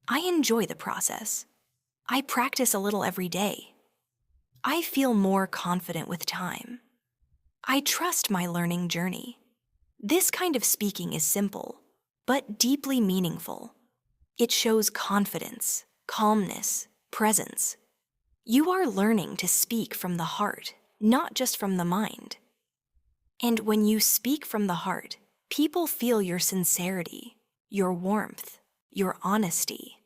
I enjoy the process. I practice a little every day. I feel more confident with time. I trust my learning journey. This kind of speaking is simple, but deeply meaningful. It shows confidence, calmness, presence. You are learning to speak from the heart, not just from the mind. And when you speak from the heart, people feel your sincerity, your warmth, your honesty.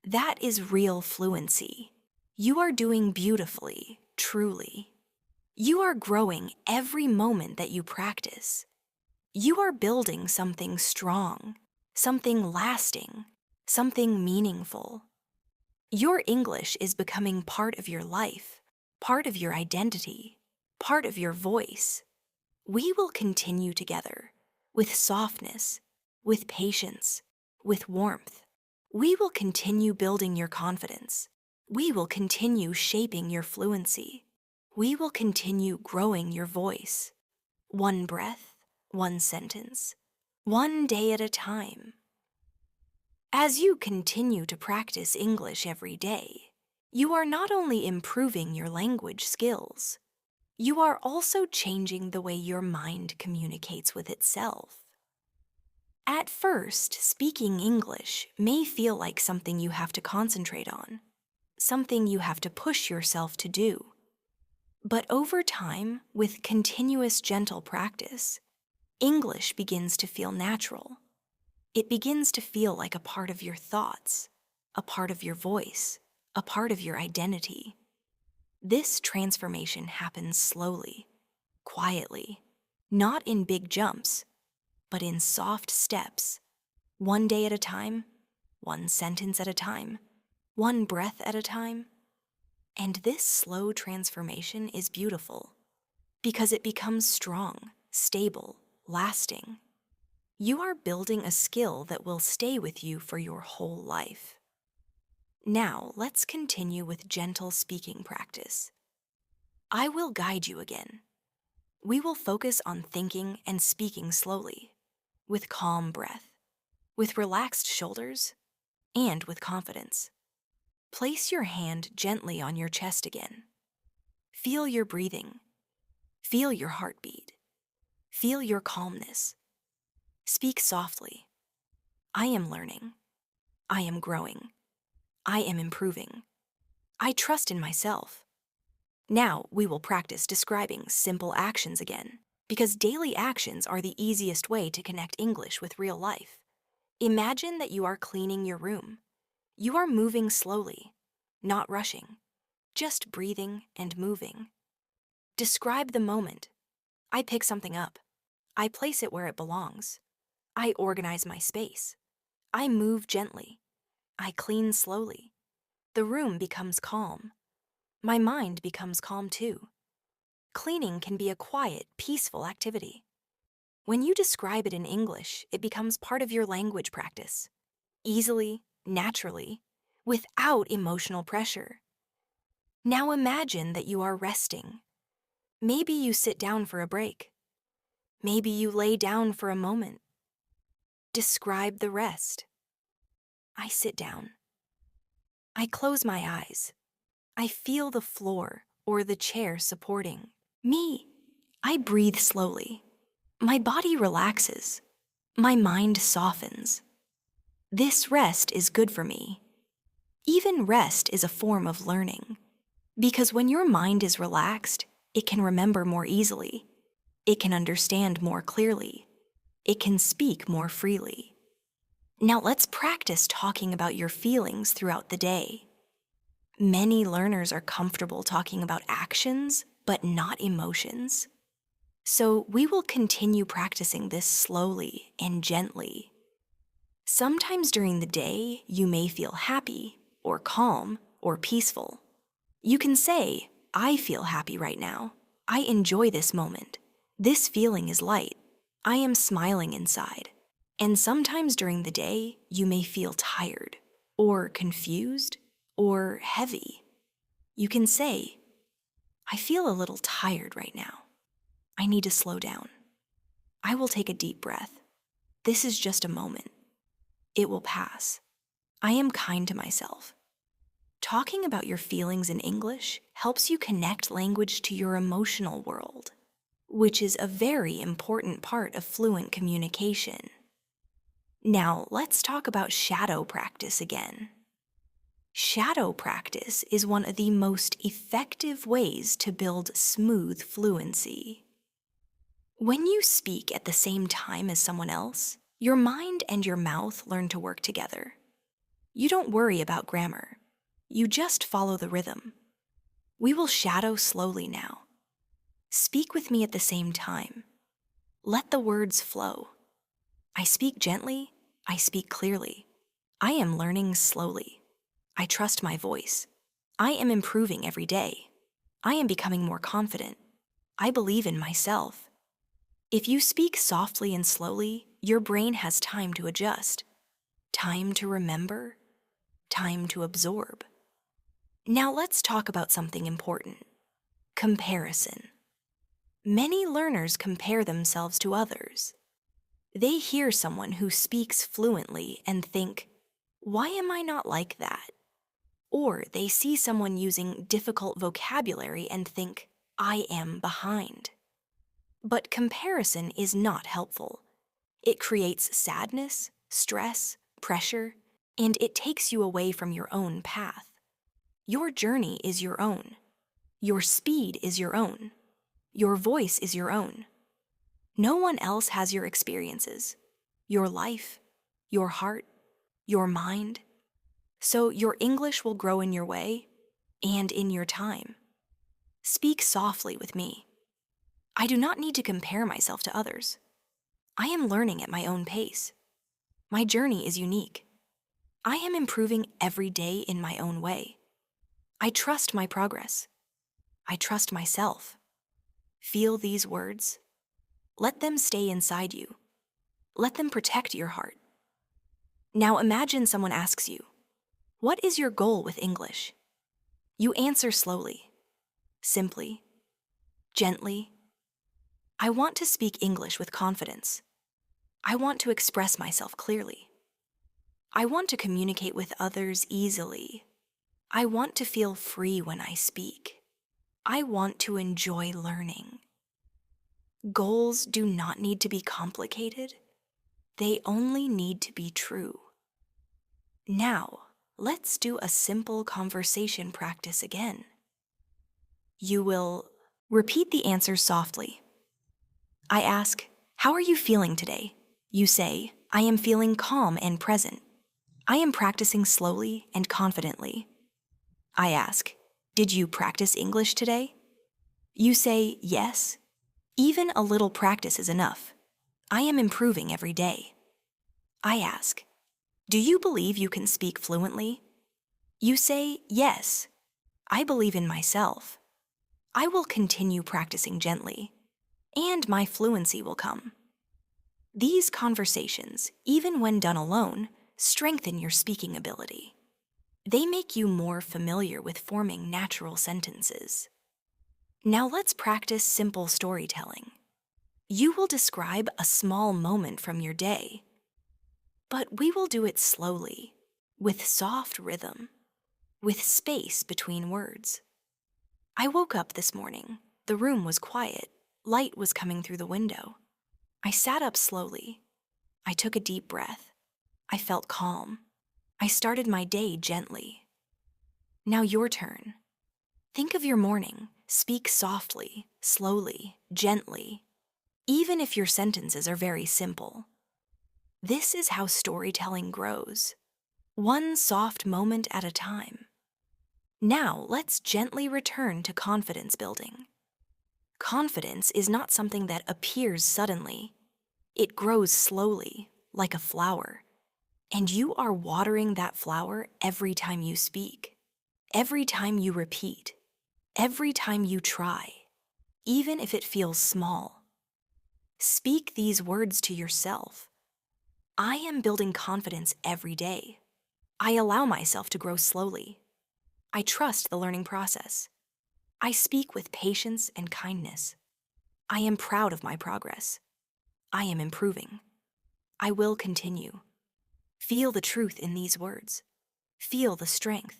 That is real fluency. You are doing beautifully, truly. You are growing every moment that you practice. You are building something strong, something lasting, something meaningful. Your English is becoming part of your life, part of your identity, part of your voice. We will continue together, with softness, with patience, with warmth. We will continue building your confidence. We will continue shaping your fluency. We will continue growing your voice. One breath, one sentence, one day at a time. As you continue to practice English every day, you are not only improving your language skills, you are also changing the way your mind communicates with itself. At first, speaking English may feel like something you have to concentrate on, something you have to push yourself to do. But over time, with continuous gentle practice, English begins to feel natural. It begins to feel like a part of your thoughts, a part of your voice, a part of your identity. This transformation happens slowly, quietly, not in big jumps, but in soft steps, one day at a time, one sentence at a time, one breath at a time. And this slow transformation is beautiful because it becomes strong, stable, lasting. You are building a skill that will stay with you for your whole life. Now, let's continue with gentle speaking practice. I will guide you again. We will focus on thinking and speaking slowly, with calm breath, with relaxed shoulders, and with confidence. Place your hand gently on your chest again. Feel your breathing. Feel your heartbeat. Feel your calmness. Speak softly. I am learning. I am growing. I am improving. I trust in myself. Now we will practice describing simple actions again, because daily actions are the easiest way to connect English with real life. Imagine that you are cleaning your room. You are moving slowly, not rushing, just breathing and moving. Describe the moment. I pick something up. I place it where it belongs. I organize my space. I move gently. I clean slowly. The room becomes calm. My mind becomes calm too. Cleaning can be a quiet, peaceful activity. When you describe it in English, it becomes part of your language practice. Easily, naturally, without emotional pressure. Now imagine that you are resting. Maybe you sit down for a break. Maybe you lay down for a moment. Describe the rest. I sit down. I close my eyes. I feel the floor or the chair supporting me. I breathe slowly. My body relaxes. My mind softens. This rest is good for me. Even rest is a form of learning, because when your mind is relaxed, it can remember more easily. It can understand more clearly. It can speak more freely. Now let's practice talking about your feelings throughout the day. Many learners are comfortable talking about actions, but not emotions. So we will continue practicing this slowly and gently. Sometimes during the day, you may feel happy, or calm, or peaceful. You can say, I feel happy right now. I enjoy this moment. This feeling is light. I am smiling inside. And sometimes during the day, you may feel tired, or confused, or heavy. You can say, I feel a little tired right now. I need to slow down. I will take a deep breath. This is just a moment. It will pass. I am kind to myself. Talking about your feelings in English helps you connect language to your emotional world, which is a very important part of fluent communication. Now, let's talk about shadow practice again. Shadow practice is one of the most effective ways to build smooth fluency. When you speak at the same time as someone else, your mind and your mouth learn to work together. You don't worry about grammar. You just follow the rhythm. We will shadow slowly now. Speak with me at the same time. Let the words flow. I speak gently. I speak clearly. I am learning slowly. I trust my voice. I am improving every day. I am becoming more confident. I believe in myself. If you speak softly and slowly, your brain has time to adjust, time to remember, time to absorb. Now let's talk about something important: comparison. Many learners compare themselves to others. They hear someone who speaks fluently and think, why am I not like that? Or they see someone using difficult vocabulary and think, I am behind. But comparison is not helpful. It creates sadness, stress, pressure, and it takes you away from your own path. Your journey is your own. Your speed is your own. Your voice is your own. No one else has your experiences, your life, your heart, your mind. So your English will grow in your way and in your time. Speak softly with me. I do not need to compare myself to others. I am learning at my own pace. My journey is unique. I am improving every day in my own way. I trust my progress. I trust myself. Feel these words. Let them stay inside you. Let them protect your heart. Now imagine someone asks you, what is your goal with English? You answer slowly, simply, gently. I want to speak English with confidence. I want to express myself clearly. I want to communicate with others easily. I want to feel free when I speak. I want to enjoy learning. Goals do not need to be complicated. They only need to be true. Now, let's do a simple conversation practice again. You will repeat the answer softly. I ask, how are you feeling today? You say, I am feeling calm and present. I am practicing slowly and confidently. I ask, did you practice English today? You say, yes. Even a little practice is enough. I am improving every day. I ask, do you believe you can speak fluently? You say, yes. I believe in myself. I will continue practicing gently, and my fluency will come. These conversations, even when done alone, strengthen your speaking ability. They make you more familiar with forming natural sentences. Now let's practice simple storytelling. You will describe a small moment from your day, but we will do it slowly, with soft rhythm, with space between words. I woke up this morning. The room was quiet. Light was coming through the window. I sat up slowly. I took a deep breath. I felt calm. I started my day gently. Now your turn. Think of your morning. Speak softly, slowly, gently, even if your sentences are very simple. This is how storytelling grows, one soft moment at a time. Now, let's gently return to confidence building. Confidence is not something that appears suddenly. It grows slowly, like a flower. And you are watering that flower every time you speak, every time you repeat, every time you try, even if it feels small. Speak these words to yourself. I am building confidence every day. I allow myself to grow slowly. I trust the learning process. I speak with patience and kindness. I am proud of my progress. I am improving. I will continue. Feel the truth in these words. Feel the strength.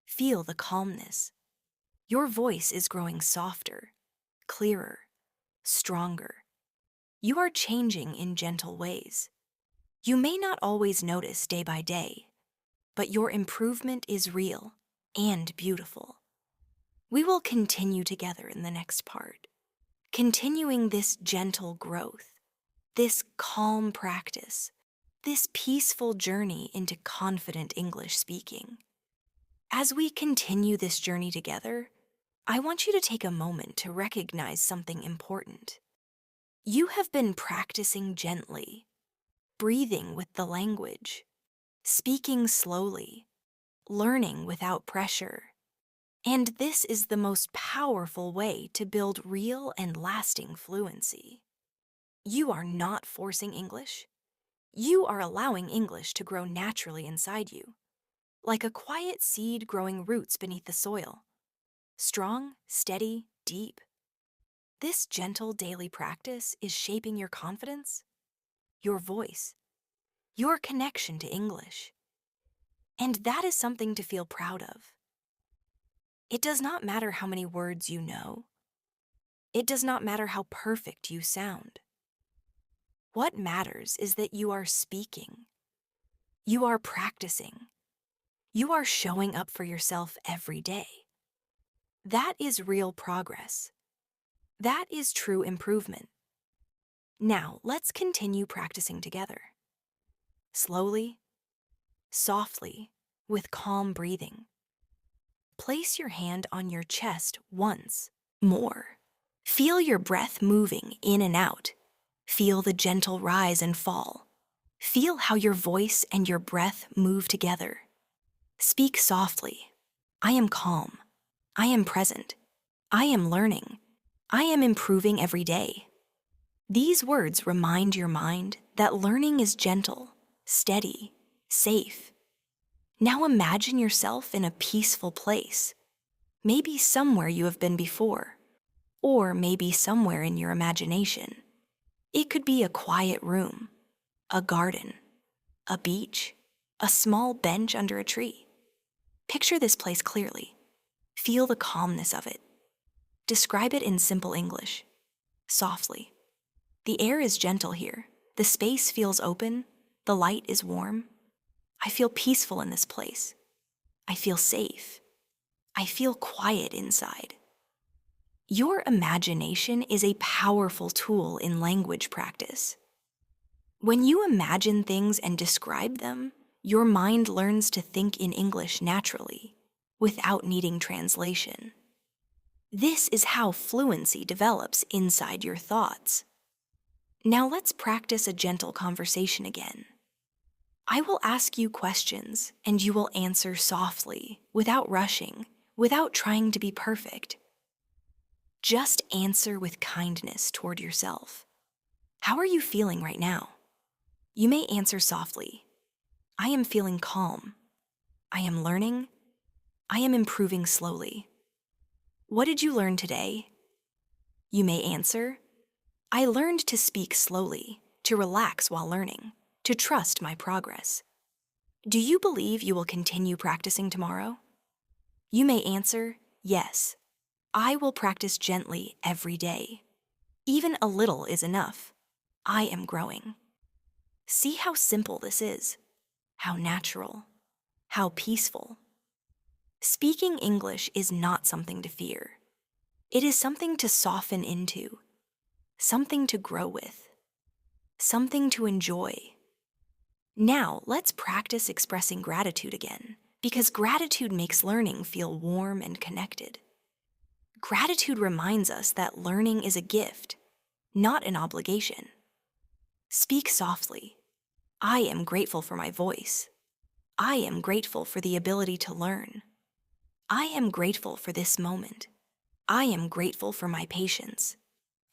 Feel the calmness. Your voice is growing softer, clearer, stronger. You are changing in gentle ways. You may not always notice day by day, but your improvement is real and beautiful. We will continue together in the next part, continuing this gentle growth, this calm practice, this peaceful journey into confident English speaking. As we continue this journey together, I want you to take a moment to recognize something important. You have been practicing gently, breathing with the language, speaking slowly, learning without pressure. And this is the most powerful way to build real and lasting fluency. You are not forcing English. You are allowing English to grow naturally inside you, like a quiet seed growing roots beneath the soil. Strong, steady, deep. This gentle daily practice is shaping your confidence, your voice, your connection to English. And that is something to feel proud of. It does not matter how many words you know. It does not matter how perfect you sound. What matters is that you are speaking. You are practicing. You are showing up for yourself every day. That is real progress. That is true improvement. Now, let's continue practicing together. Slowly, softly, with calm breathing. Place your hand on your chest once more. Feel your breath moving in and out. Feel the gentle rise and fall. Feel how your voice and your breath move together. Speak softly. I am calm. I am present. I am learning. I am improving every day. These words remind your mind that learning is gentle, steady, safe. Now imagine yourself in a peaceful place, maybe somewhere you have been before, or maybe somewhere in your imagination. It could be a quiet room, a garden, a beach, a small bench under a tree. Picture this place clearly. Feel the calmness of it. Describe it in simple English, softly. The air is gentle here. The space feels open. The light is warm. I feel peaceful in this place. I feel safe. I feel quiet inside. Your imagination is a powerful tool in language practice. When you imagine things and describe them, your mind learns to think in English naturally, without needing translation. This is how fluency develops inside your thoughts. Now let's practice a gentle conversation again. I will ask you questions, and you will answer softly, without rushing, without trying to be perfect. Just answer with kindness toward yourself. How are you feeling right now? You may answer softly. I am feeling calm. I am learning. I am improving slowly. What did you learn today? You may answer, I learned to speak slowly, to relax while learning, to trust my progress. Do you believe you will continue practicing tomorrow? You may answer, yes. I will practice gently every day. Even a little is enough. I am growing. See how simple this is, how natural, how peaceful. Speaking English is not something to fear. It is something to soften into, something to grow with, something to enjoy. Now, let's practice expressing gratitude again, because gratitude makes learning feel warm and connected. Gratitude reminds us that learning is a gift, not an obligation. Speak softly. I am grateful for my voice. I am grateful for the ability to learn. I am grateful for this moment. I am grateful for my patience.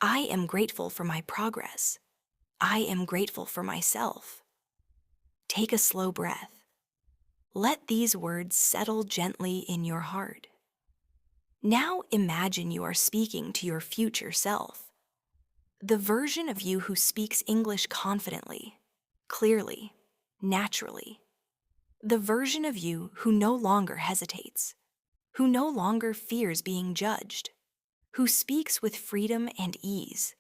I am grateful for my progress. I am grateful for myself. Take a slow breath. Let these words settle gently in your heart. Now imagine you are speaking to your future self, the version of you who speaks English confidently, clearly, naturally. The version of you who no longer hesitates, who no longer fears being judged, who speaks with freedom and ease.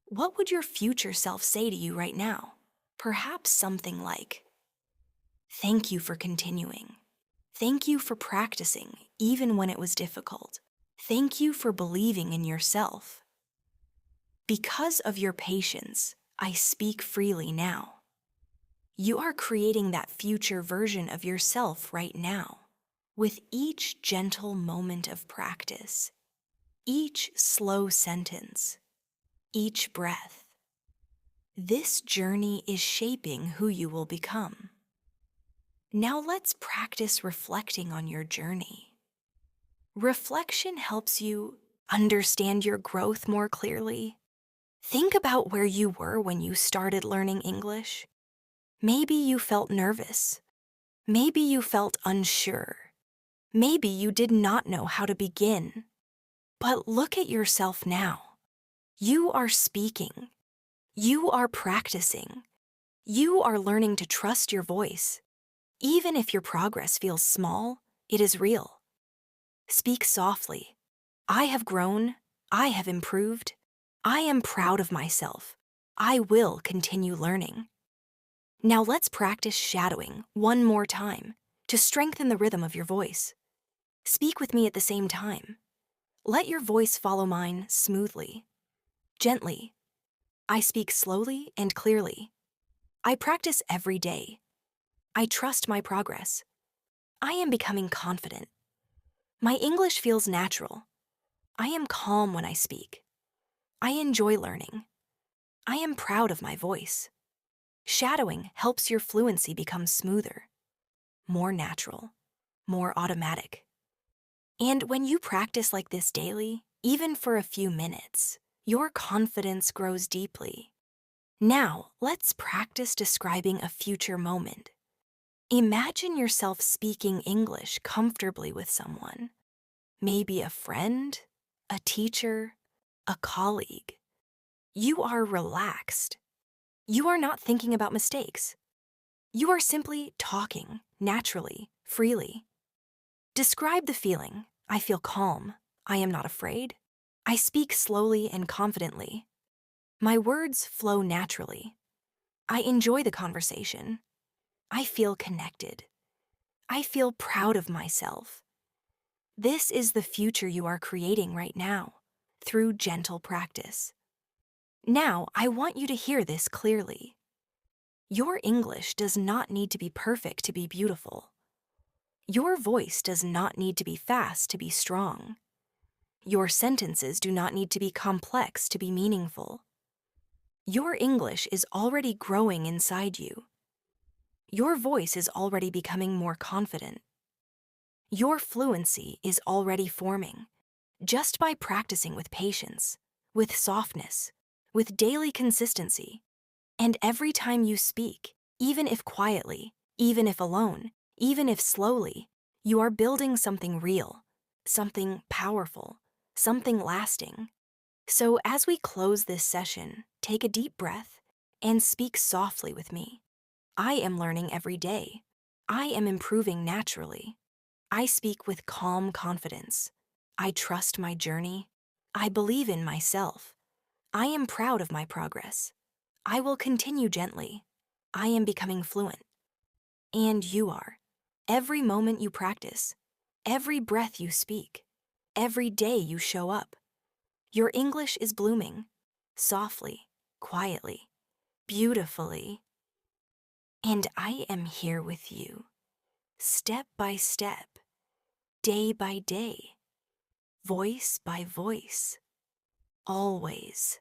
What would your future self say to you right now? Perhaps something like, "Thank you for continuing. Thank you for practicing even when it was difficult. Thank you for believing in yourself. Because of your patience, I speak freely now." You are creating that future version of yourself right now, with each gentle moment of practice, each slow sentence, each breath. This journey is shaping who you will become. Now let's practice reflecting on your journey. Reflection helps you understand your growth more clearly. Think about where you were when you started learning English. Maybe you felt nervous. Maybe you felt unsure. Maybe you did not know how to begin. But look at yourself now. You are speaking. You are practicing. You are learning to trust your voice. Even if your progress feels small, it is real. Speak softly. I have grown. I have improved. I am proud of myself. I will continue learning. Now let's practice shadowing one more time to strengthen the rhythm of your voice. Speak with me at the same time. Let your voice follow mine smoothly, gently. I speak slowly and clearly. I practice every day. I trust my progress. I am becoming confident. My English feels natural. I am calm when I speak. I enjoy learning. I am proud of my voice. Shadowing helps your fluency become smoother, more natural, more automatic. And when you practice like this daily, even for a few minutes, your confidence grows deeply. Now, let's practice describing a future moment. Imagine yourself speaking English comfortably with someone. Maybe a friend, a teacher, a colleague. You are relaxed. You are not thinking about mistakes. You are simply talking, naturally, freely. Describe the feeling. I feel calm. I am not afraid. I speak slowly and confidently. My words flow naturally. I enjoy the conversation. I feel connected. I feel proud of myself. This is the future you are creating right now, through gentle practice. Now, I want you to hear this clearly. Your English does not need to be perfect to be beautiful. Your voice does not need to be fast to be strong. Your sentences do not need to be complex to be meaningful. Your English is already growing inside you. Your voice is already becoming more confident. Your fluency is already forming, just by practicing with patience, with softness, with daily consistency. And every time you speak, even if quietly, even if alone, even if slowly, you are building something real, something powerful, something lasting. So as we close this session, take a deep breath and speak softly with me. I am learning every day. I am improving naturally. I speak with calm confidence. I trust my journey. I believe in myself. I am proud of my progress. I will continue gently. I am becoming fluent. And you are. Every moment you practice, every breath you speak, every day you show up. Your English is blooming, softly, quietly, beautifully. And I am here with you, step by step, day by day, voice by voice, always.